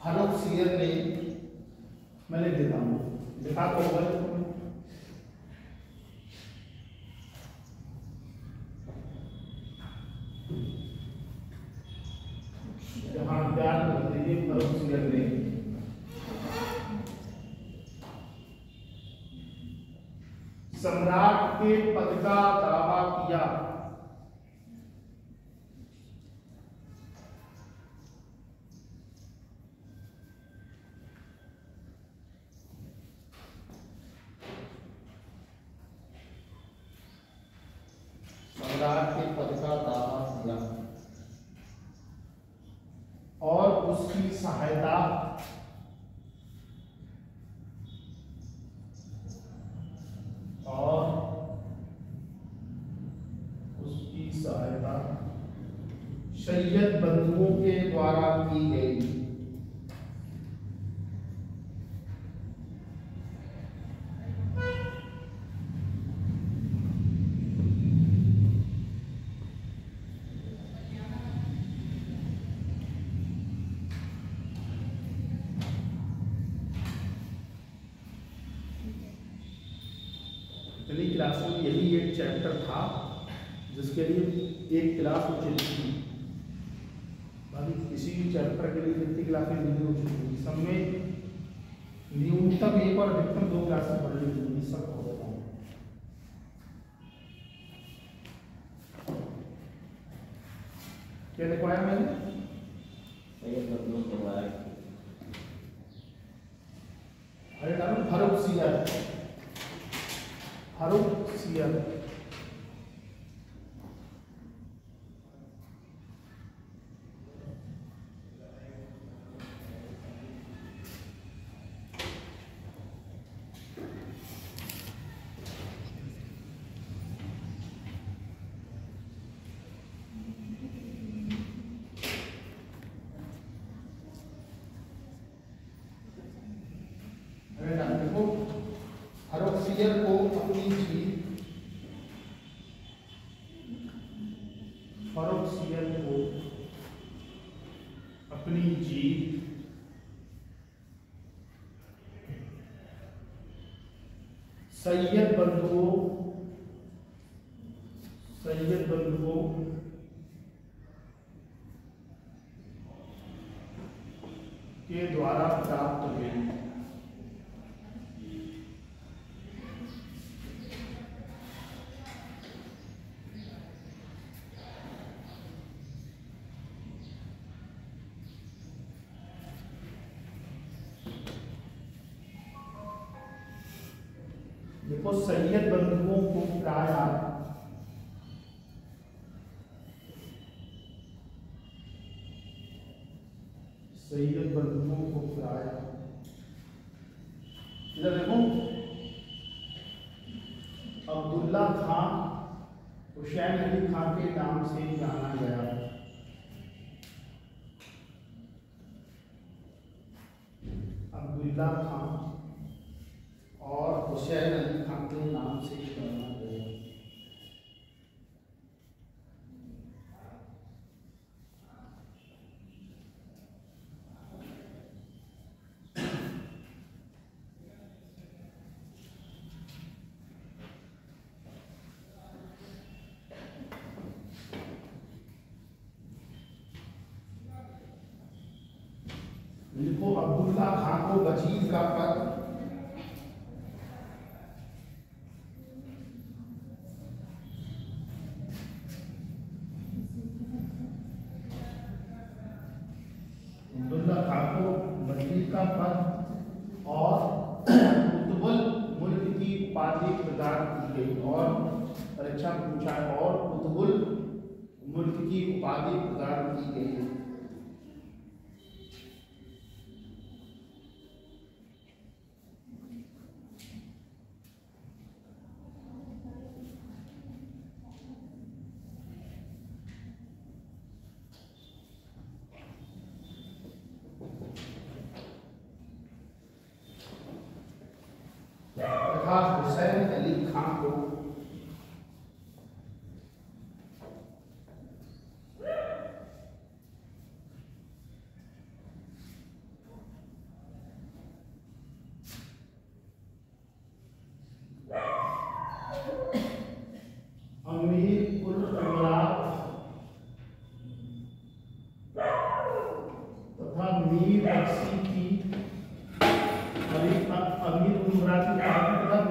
फर्रुख सियर ने, मैं लिख देता हूँ, लिखा तो होगा जहांदार के भतीजे फर्रुख सियर ने सम्राट के पद का दावा किया। सम्राट के पद का दावा किया और उसकी सहायता सैयद बंधुओं के द्वारा की गई। पिछली क्लास में यही एक चैप्टर था जिसके लिए एक क्लास उचित थी। किसी भी चैप्टर के लिए जितनी क्लासें नहीं हो चुकी सब में न्यूनतम एक और अधिकतम 2 क्लासें पढ़नी चाहिए, सब हो जाता है। क्या लिखवाया मैंने? अरे डालो फरुखसियर, फरुखसियर। फरुखसियर को अपनी जीत, फरुखसियर को अपनी जीत सैयद बंधुओं के द्वारा प्राप्त हुई। देखो सैयद बंधुओं को प्राय इधर देखो अब्दुल्ला खां हुसैन अली खां के नाम से जाना गया। अब्दुल्ला खां और हुसैन अली खां के नाम से जाना गया। लिखो अब्दुल्ला खां को वजीर का पद और कुतुबुल मुल्क की उपाधि प्रदान की गई। और परीक्षा पूछा और कुतुबुल मुल्क की उपाधि प्रदान की गई। हुसैन अली खां को अमीर उल इमरात तथा मीर बख्शी की अमीर उल इमरात की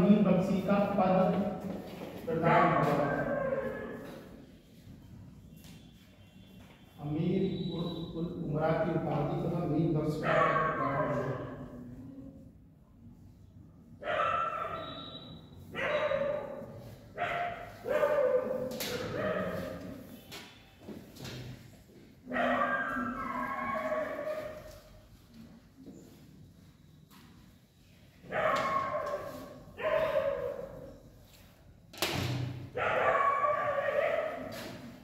मीर वंशी का पद प्रदान हुआ। अमीर उल उमरा की उपाधि तथा मीर वंश का प्रदान हुआ।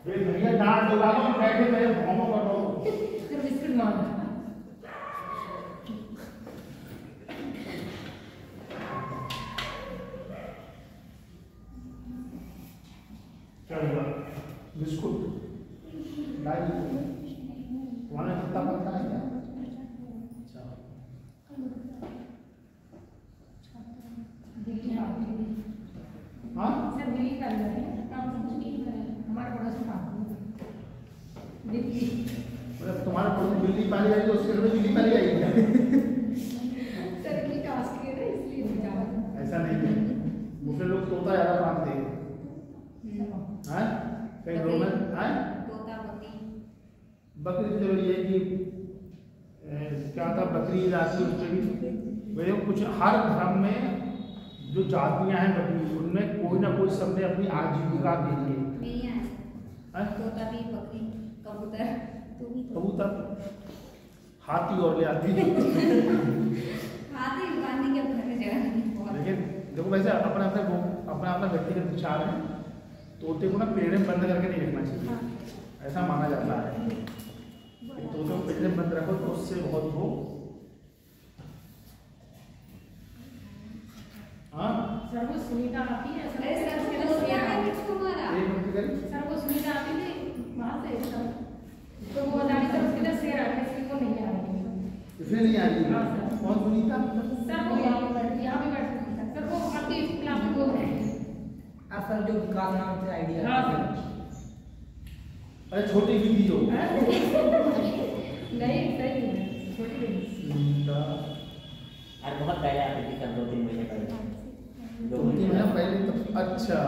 भैया डांट दो बैठे मेरे भौमों कर रहा हूँ। सिर्फ बिस्किट मांग क्या हुआ? बिस्कुट लाई तुम्हारा कितना पड़ता है क्या? अच्छा हाँ सर दिल्ली का हमारा पड़ोस में दिल्ली मतलब तुम्हारा पड़ोस बिल्ली पाली आई तो उसके घर में बिल्ली पाली आई क्या? सर की टास्क है ना इसलिए बुझा ऐसा नहीं है, दूसरे लोग तोता ज्यादा मानते हैं। हाँ कई लोग में हाँ तोता बकरी बकरी तो चलो ये कि क्या था बकरी आती है उसमें भी वही कुछ हर धर्म में जो जातियां हैं बकरी उनमें कोई ना कोई सबने अपनी आजीविका के लिए मेरे यहाँ हाँ? तोता भी बकरी कबूतर तू भी तो कबूतर हाथी और ले आती है। हाथी बांधने के अब घर में जगह नहीं बहुत लेकिन देखो वैसे अपना अपना व्यक्तिगत विचार है, तोते को ना पेड़ में बंद करके नहीं रखना चाहिए, ऐसा माना जाता है कि तोते को पेड़ में बंद रखो तो उससे बहुत वो हाँ सर वो सुनीता आती है अरे सर उसके दोस्त क्या है किसको मारा एक मिनट करें सर वो सुनीता आती थी वहाँ से सर तो वो बता रही सर उसके इधर शेर आ रहे इसलिए वो नहीं आ रही इसलिए नहीं आ रही हाँ, सर। कौन सुनीता? सर वो यहाँ पे बैठ सकती है सर वो आती है क्लास में वो है असल जो विकास नाम से आइडिया हाँ सर अरे छोटी वीडियो नहीं सही है छोटी नहीं सुनीता और बहुत पहले आती थी सर 2-3 महीने पहले 2 2-3 महीना पहले तब अच्छा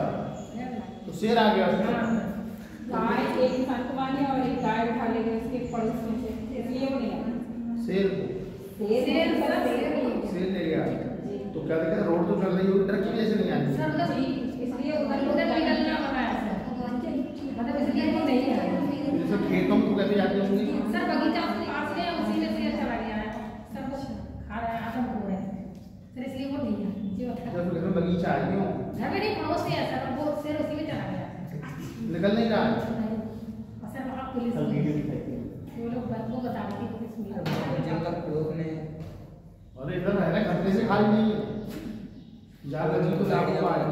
तो शेर आ गया उसमें। गाय एक संतवानी और एक गाय उठा ले गए उसके पड़ोस में से इसलिए वो नहीं आया शेर को शेर सर शेर ले गया तो क्या देखा रोड तो चल रही होगी ट्रक की वजह से नहीं आ रही सर उधर इसलिए उधर निकलना बनाया सर मतलब इसलिए वो नहीं आया जैसे खेतों को कैसे जाती होंगी सर बगीचा पास में उसी में से चला गया है सर वो खा रहा है आसम को है सर इसलिए वो नहीं है जी जब घर में बगीचा आ गई हो घर में नहीं पड़ोस में है सर वो शेर उसी में चला गया है निकल नहीं रहा है और सर वहाँ पुलिस सब वीडियो दिखाई वो लोग वो बता रही थी पुलिस में जंगल प्रयोग ने अरे इधर है ना खतरे से खाली नहीं है जहाँ गर्मी तो गाड़ी लागू आ आए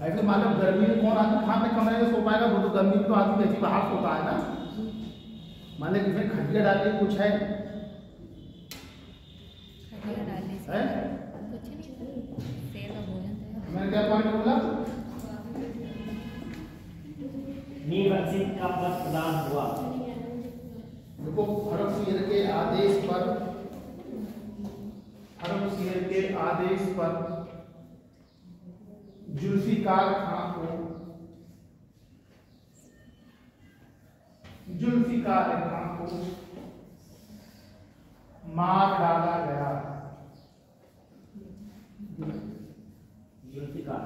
ऐसे मालूम गर्मी में कौन आदमी खाने कमरे में सो पाएगा, वो तो गर्मी में तो आदमी वैसे बाहर सोता है ना। मान लीजिए किसी खटिया डाल के कुछ है खटिया डालने से हैं? कुछ नहीं शेर का भोजन था मैंने क्या पॉइंट बोला? मीर वंशी का पद प्रदान हुआ। देखो हरमशीर के आदेश पर जुल्फिकार खां को मार डाला गया। जुल्फिकार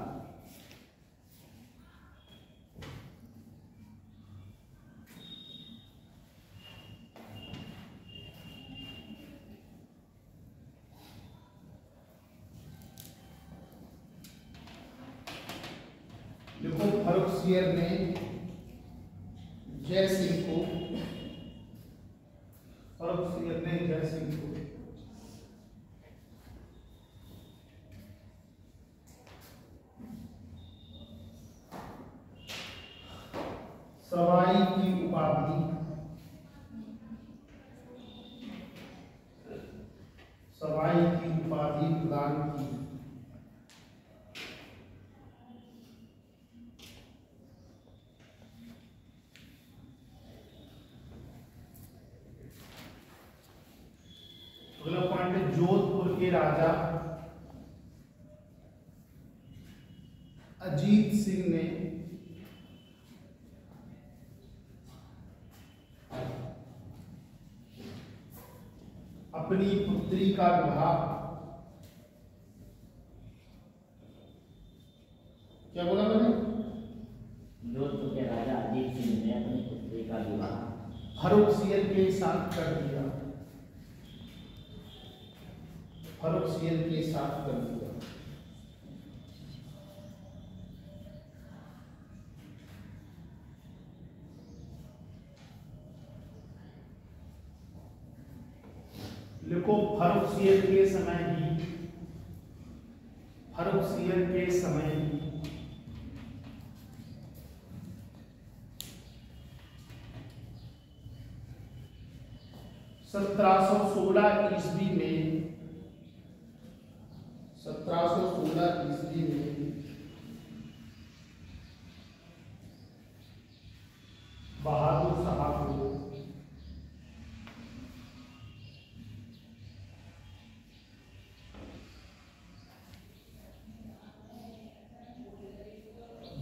देखो फर्रुखसियर ने जय सिंह को सवाई की उपाधि प्रदान की। अगला पॉइंट है जोधपुर के राजा अजीत सिंह ने अपनी पुत्री का विवाह, क्या बोला मैंने? जोधपुर के राजा अजीत सिंह ने अपनी पुत्री का विवाह फर्रुखसियर के साथ कर दिया। फर्रुखसियर के साथ कर दिया। लिखो फर्रुखसियर के समय ही, फर्रुखसियर के समय ही 1716 ईस्वी में 1716 ईस्वी में बहादुर साहब को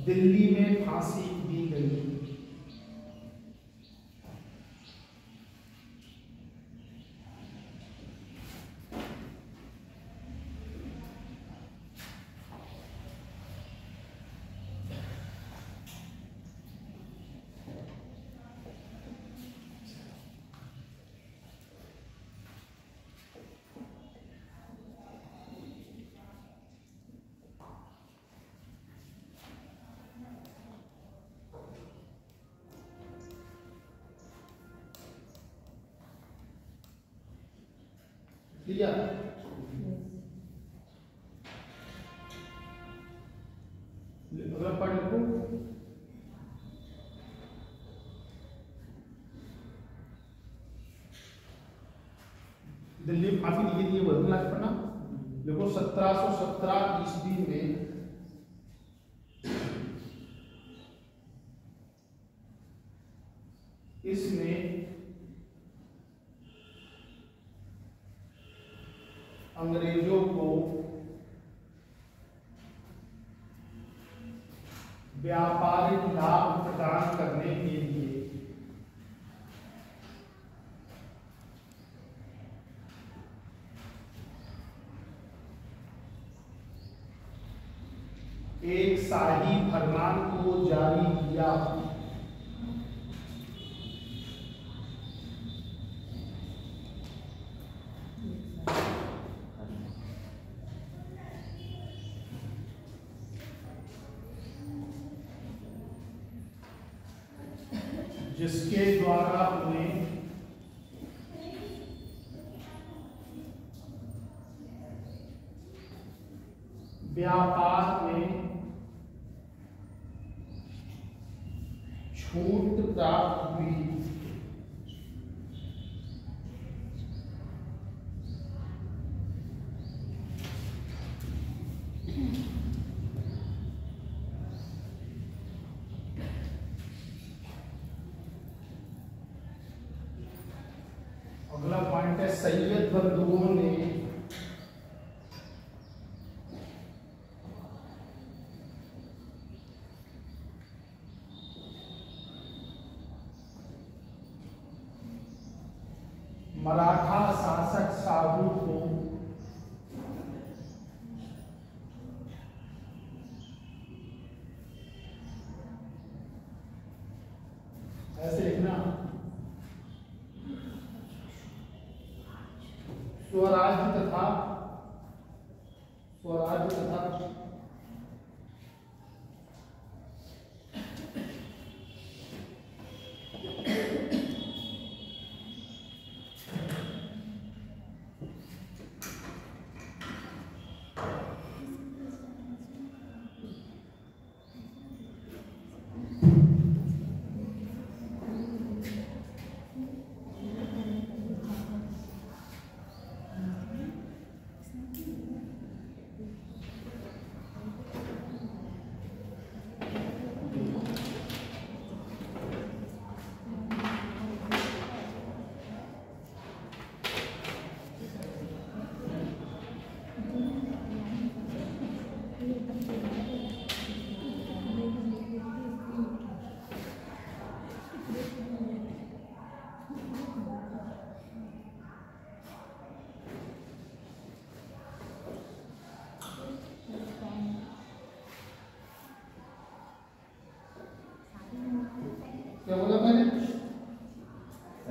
दिल्ली में फांसी दी गई। लिया अगला पार्ट लिखो। दिल्ली में फांसी दी गई, वो क्लास पढ़ना। देखो 1717 ईस्वी में इसने अंग्रेजों को व्यापारिक लाभ प्रदान करने के लिए एक शाही फरमान को जारी किया। जिसके द्वारा उन्हें व्यापार में छूट प्राप्त हुई। अगला पॉइंट है सैयद बंधुओं ने मराठा शासक शाहू को ऐसे लिखना स्वराज्य तथा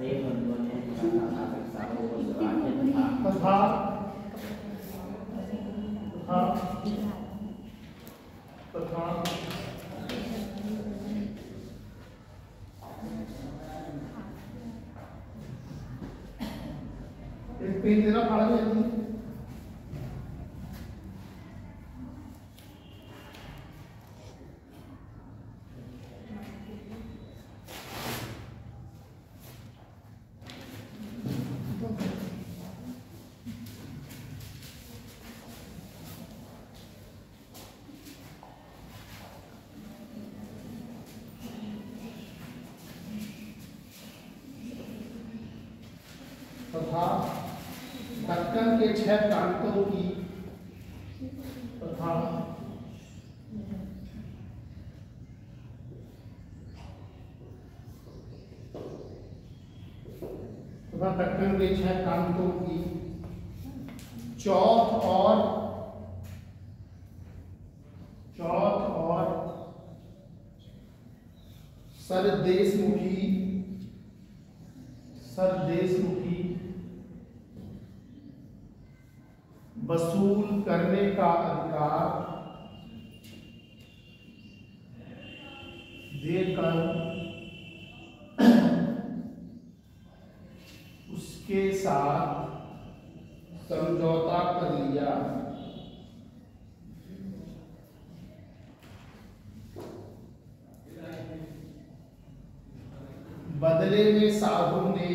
एक बंधुओं ने सारों को स्वराज्य तथा एक पेन देना फाड़ा जाती है। तथा दक्कन के 6 प्रांतों की तथा दक्कन के 6 प्रांतों की चौथ और सरदेशमुखी वसूल करने का अधिकार देकर उसके साथ समझौता कर लिया। बदले में साहू ने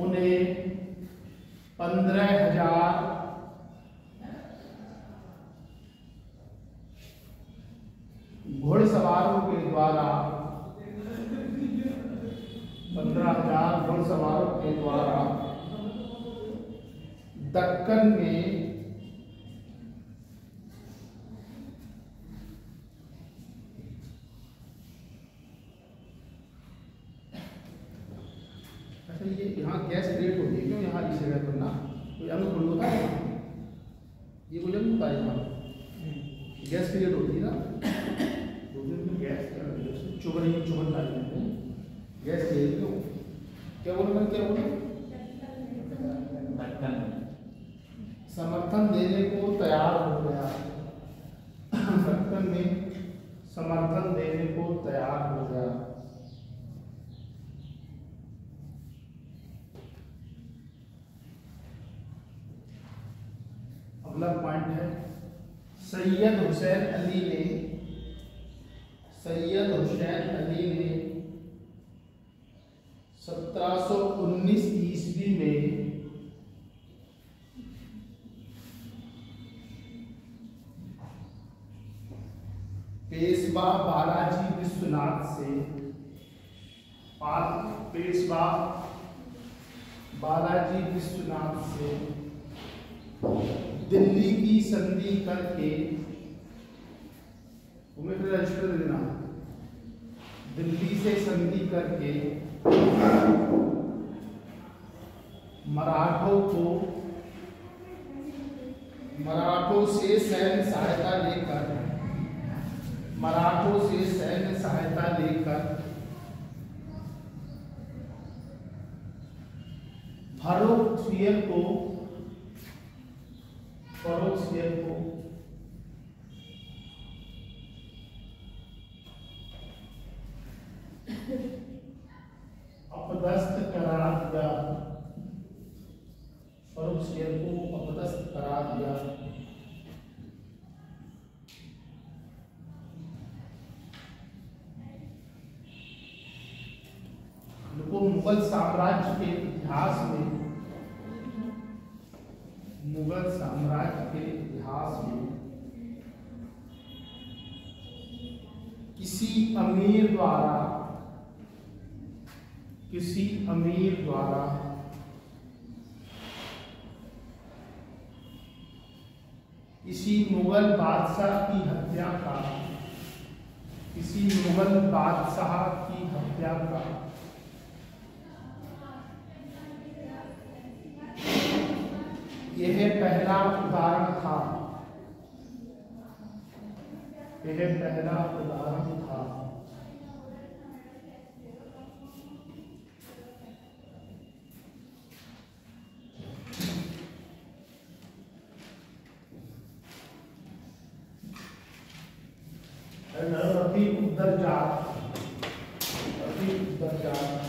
उन्हें 15,000 घुड़सवारों के द्वारा 15,000 घुड़सवारों के द्वारा दक्कन में ये यहाँ गैस क्रिएट होती है क्यों यहाँ इस जगह पर ना कोई अंग खुल होता है, ये कोई अंग होता है यहाँ गैस क्रिएट होती है ना, दो दिन में गैस चुभन डालते हैं गैस क्रिएट क्यों, क्या बोले मैंने क्या बोला, समर्थन देने को तैयार हो गया, दक्कन में समर्थन देने को तैयार हो गया। अगला पॉइंट है सैयद हुसैन अली ने 1719 ईस्वी में पेशवा बालाजी विश्वनाथ से दिल्ली की संधि करके रजिस्टर देना, दिल्ली से संधि करके मराठों से सैन्य सहायता लेकर फर्रुखसियर को अपदस्थ करा दिया। मुगल साम्राज्य के इतिहास में किसी अमीर द्वारा किसी मुगल बादशाह की हत्या का यह पहला उदाहरण था। उत्तराधिकार।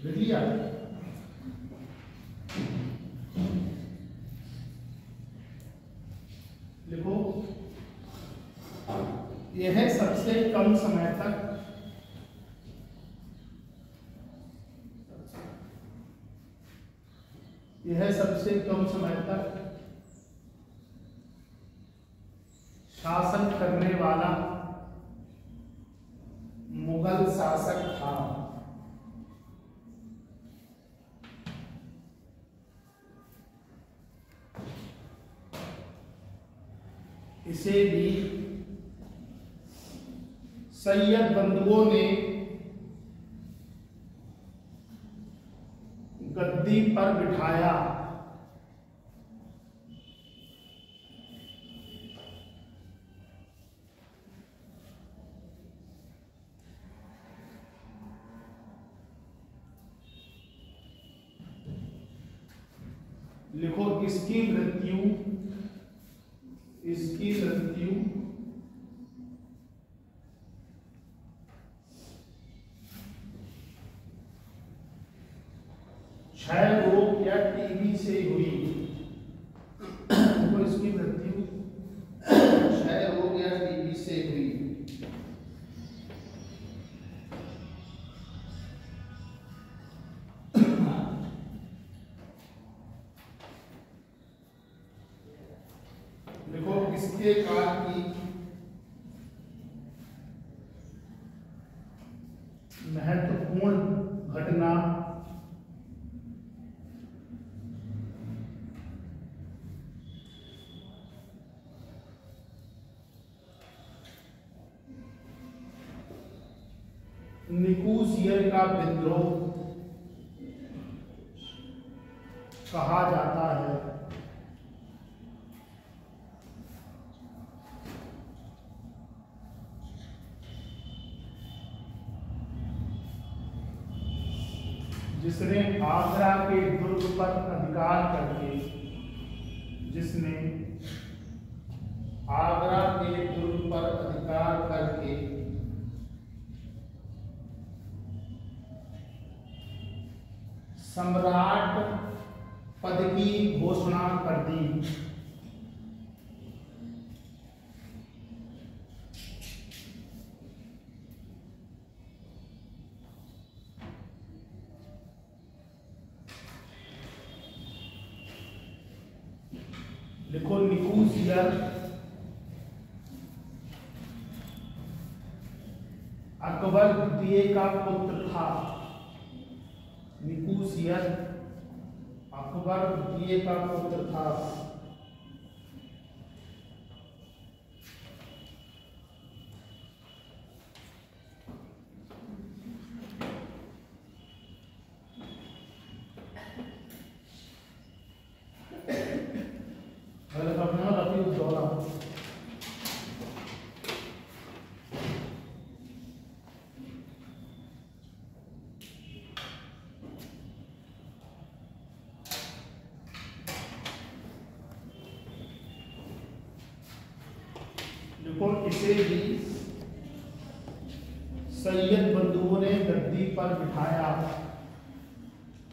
लिख लिया? लिखो, यह सबसे कम समय तक शासन करने वाला मुगल शासक था। इसे भी सैयद बंधुओं ने गद्दी पर बिठाया। लिखो, इसकी मृत्यु क्षय रोग या टीबी से हुई। देखो, इसकी मृत्यु क्षय रोग या टीबी से हुई। देखो, इसके काल की महत्वपूर्ण घटना निकोसियर का विद्रोह कहा जाता है। जिसने आगरा के दुर्ग पर अधिकार करके सम्राट पद की घोषणा कर दी। लिखो, निकोसियर अकबर द्वितीय का पुत्र था। निकोसियर अकबर द्वितीय का पुत्र था। देखो, इसे भी सैयद बंधुओं ने गद्दी पर बिठाया।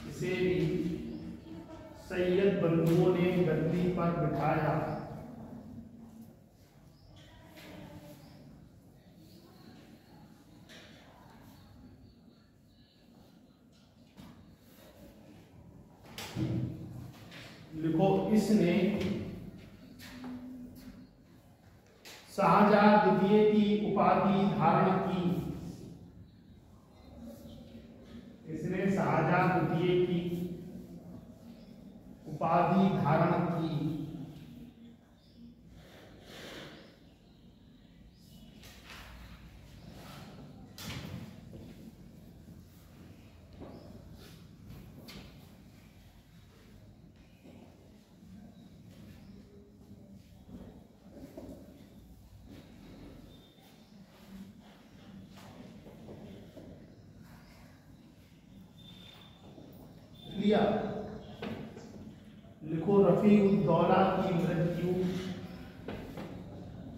इसे भी सैयद बंधुओं ने गद्दी पर बिठाया। लिखो, इसने शाहजहां द्वितीय की उपाधि धारण की। इसने शाहजहां द्वितीय की उपाधि धारण की। लिया। लिखो रफीउद्दौला की मृत्यु,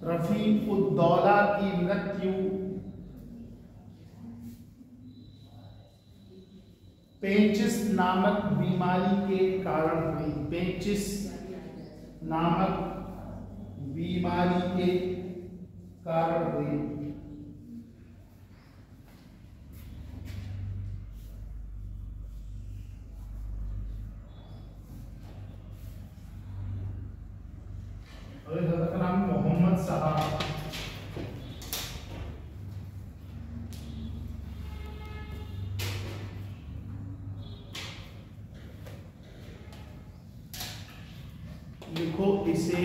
रफीउद्दौला की मृत्यु पेचिस नामक बीमारी के कारण हुई। पेचिस नामक बीमारी के कारण हुई। का नाम मोहम्मद साहब। लिखो इसे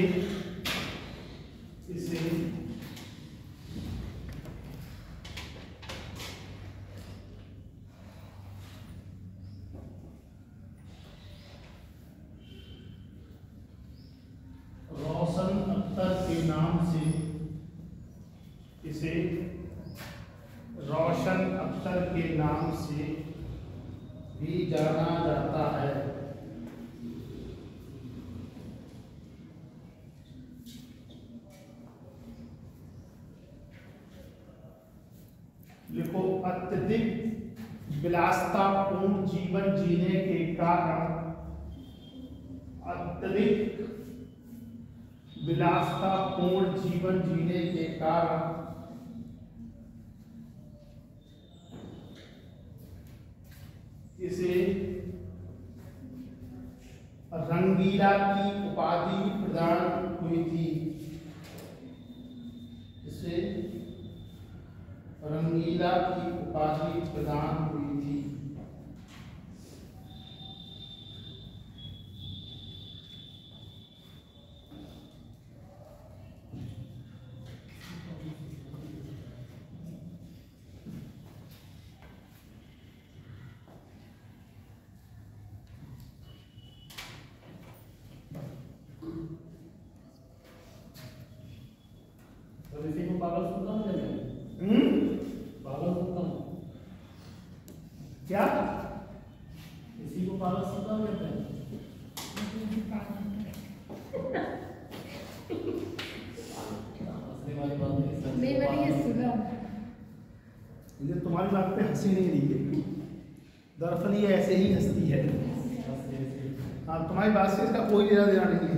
रोशन अख्तर के नाम से, इसे रोशन अख्तर के नाम से भी जाना जाता है। लिखो अत्यधिक विलासितापूर्ण जीवन जीने के कारण, अत्यधिक विलासितापूर्ण जीवन जीने के कारण इसे रंगीला की उपाधि प्रदान हुई थी। इसे रंगीला की उपाधि प्रदान हुई थी। क्या इसी को पागल सुल्तान कहते हैं? ये तुम्हारी बात पे हंसी नहीं रही है, दरअसल ये ऐसे ही हंसती है। हाँ, तुम्हारी बात से इसका कोई लेना देना नहीं है।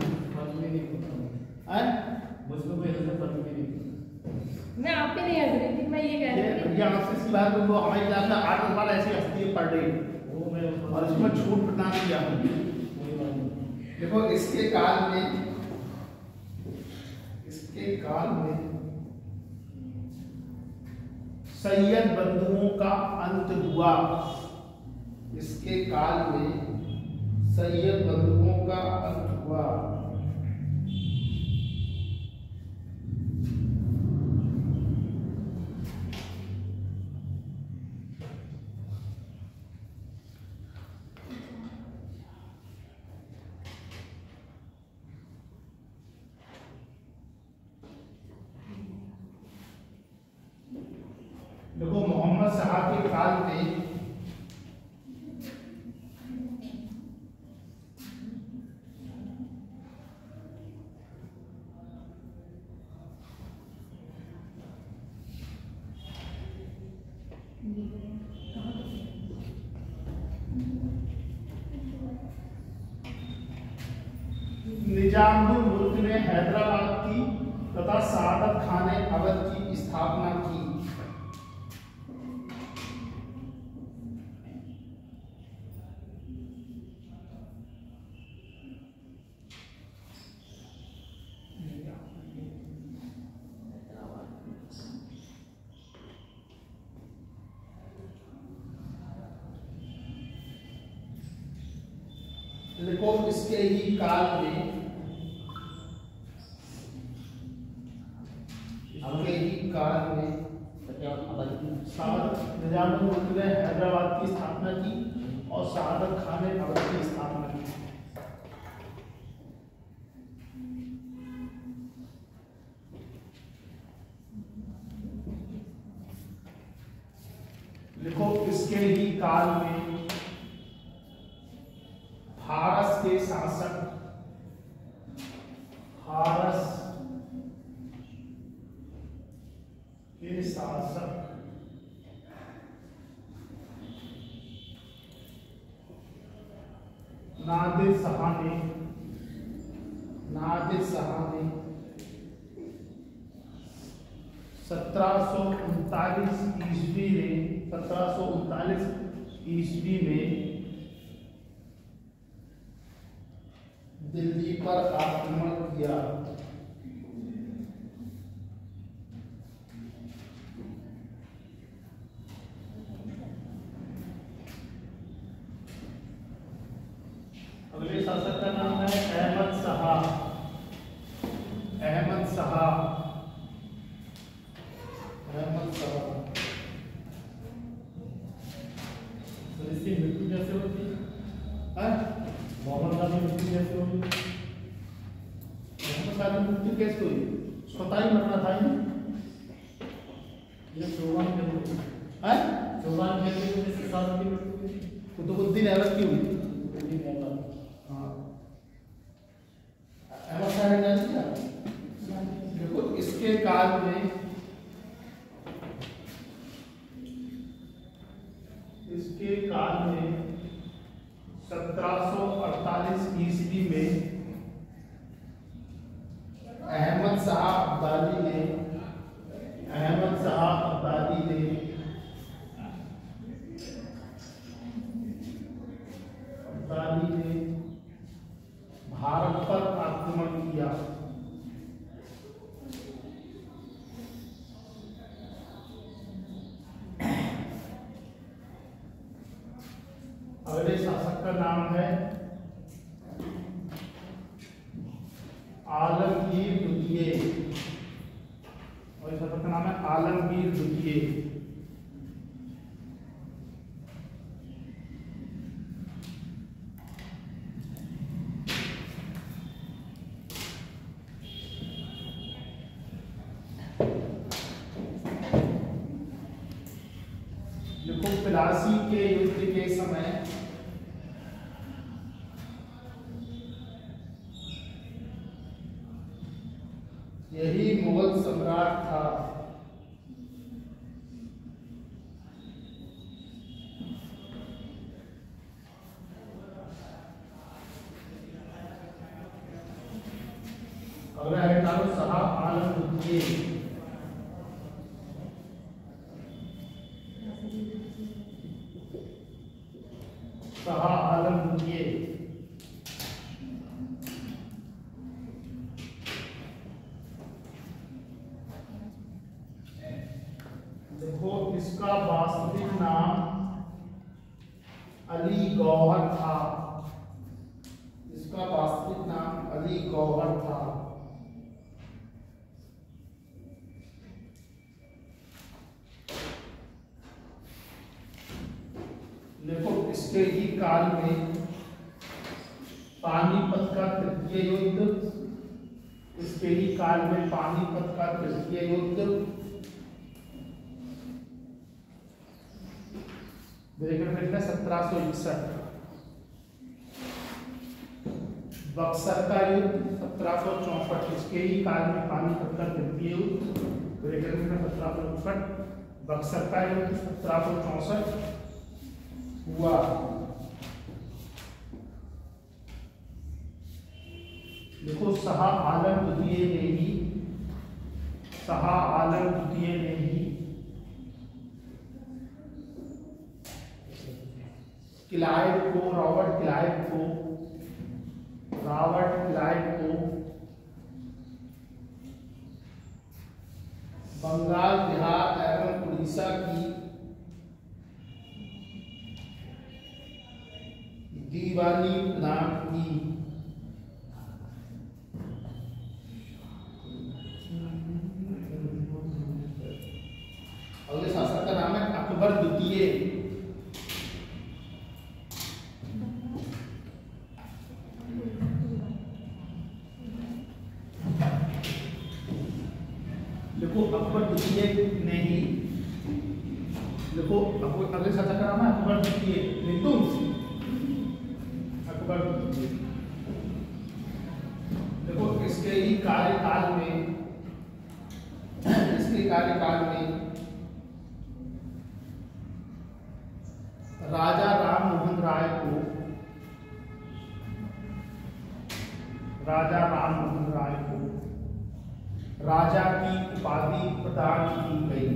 मैं आप पे नहीं हंस रही थी, मैं ये कह रही थी भैया आपसे इसी बात को हमारी क्लास में 8 बार ऐसी हंसती है पर डे, और इसमें छूट प्रदान किया। देखो इसके काल में सैयद बंधुओं का अंत हुआ। इसके काल में सैयद बंधुओं का अंत हुआ। देखो मोहम्मद साहब के काल में निजामुल मुल्क ने हैदराबाद की तथा सादत खान अवध की स्थापना की। देखो इसके ही काल में निजामुल मुल्क ने हैदराबाद की स्थापना की और सादत खान ने अवध की स्थापना की। लिखो इसके ही काल में शासक नादिर शाह ने 1739 ईस्वी में दिल्ली पर आक्रमण किया। अगले शासक का नाम है अहमद शाह। तो इसकी मृत्यु कैसे होती है? मोहम्मद शाह की मृत्यु कैसे होगी? मोहम्मद शाह की मृत्यु कैसे हुई? स्वतः ही मरना था ही। ये चौहान के शासक की मृत्यु हुई थी। कुतुबुद्दीन ऐबक की हुई थी। हाँ, अहमद शाह ने जान लिया। देखो इसके काल में 1748 ईस्वी में अहमद शाह अब्दाली ने भारत पर आक्रमण किया। अगले शासक का नाम है आलमगीर द्वितीय। और इस शासक का नाम है आलमगीर द्वितीय। देखो प्लासी के युद्ध के समय यही मुगल सम्राट था अगला है शाह आलम द्वितीय। शाह आलम द्वितीय देखो इसका वास्तविक नाम अली गौहर था। इसका वास्तविक नाम अली गौहर था। देखो इसके ही काल में पानीपत का तृतीय युद्ध, इसके ही काल में पानीपत का तृतीय युद्ध, ब्रेकर 1761, बक्सर का युद्ध 1764, इसके ही काल में पानीपत का तृतीय युद्ध, ब्रेकर 1764, बक्सर का युद्ध 1764 हुआ। देखो शाह आलम द्वितीय ने ही रॉबर्ट क्लाइव को बंगाल, बिहार एवं उड़ीसा की दीवानी प्रदान की। अगले शासक का नाम है अकबर द्वितीय। देखो अकबर द्वितीय ने ही, देखो अगले शासक का नाम है अकबर द्वितीय। देखो इसके कार्यकाल में राजा राम मोहन राय को राजा की उपाधि प्रदान की गई।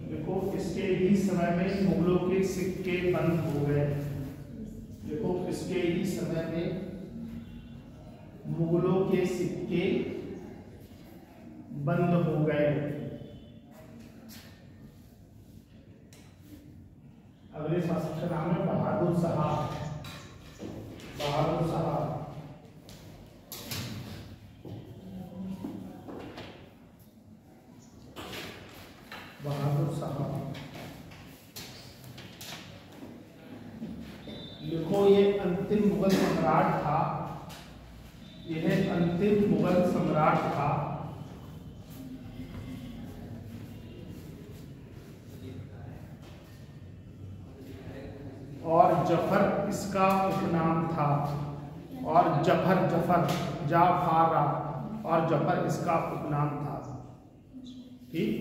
देखो इसके ही समय में मुगलों के सिक्के बंद हो गए। देखो इसके ही समय में मुगलों के सिक्के बंद हो गए। अगले शासक का नाम है बहादुर शाह। बहादुर शाह देखो ये अंतिम मुगल सम्राट था। यह अंतिम मुगल सम्राट था। और जफर इसका उपनाम था। और जफर जाफारा और जफर इसका उपनाम था। ठीक,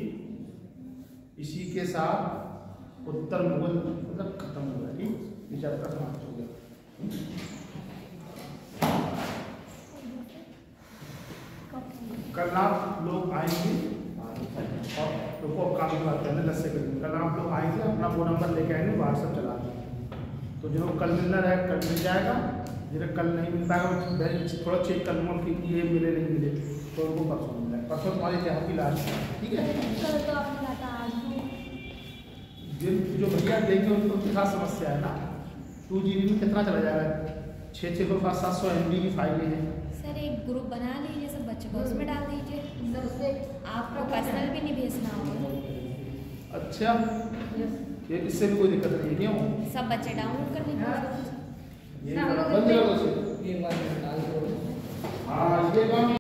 इसी के साथ उत्तर मुगल मतलब खत्म हो गया। ठीक, ये चैप्टर समाप्त हो गया। कल आप लोग आएंगे और रुको काम की बात करने 10 सेकंड। कल आप लोग आएंगे अपना वो नंबर लेके आएंगे, व्हाट्सएप चला देंगे। तो जो कल मिलना रहे कल मिल जाएगा, जिन्हें कल नहीं मिल पाएगा थोड़ा चेक कर लूँगा कि ये मिले नहीं मिले तो उनको परसों मिल जाए। परसों तुम्हारी इतिहास की लास्ट है। ठीक है, जो भैया देंगे उनके साथ समस्या है ना। 2 GB में कितना चला जाएगा? 600-700 MB की फाइलें हैं। सर एक ग्रुप बना लीजिए, सब बच्चों को उसमें डाल दीजिए। आपको पर्सनल भी नहीं भेजना होगा। अच्छा, ये इससे भी कोई दिक्कत नहीं है। क्यों? सब बच्चे डाउनलोड कर लीजिए। बंद करो।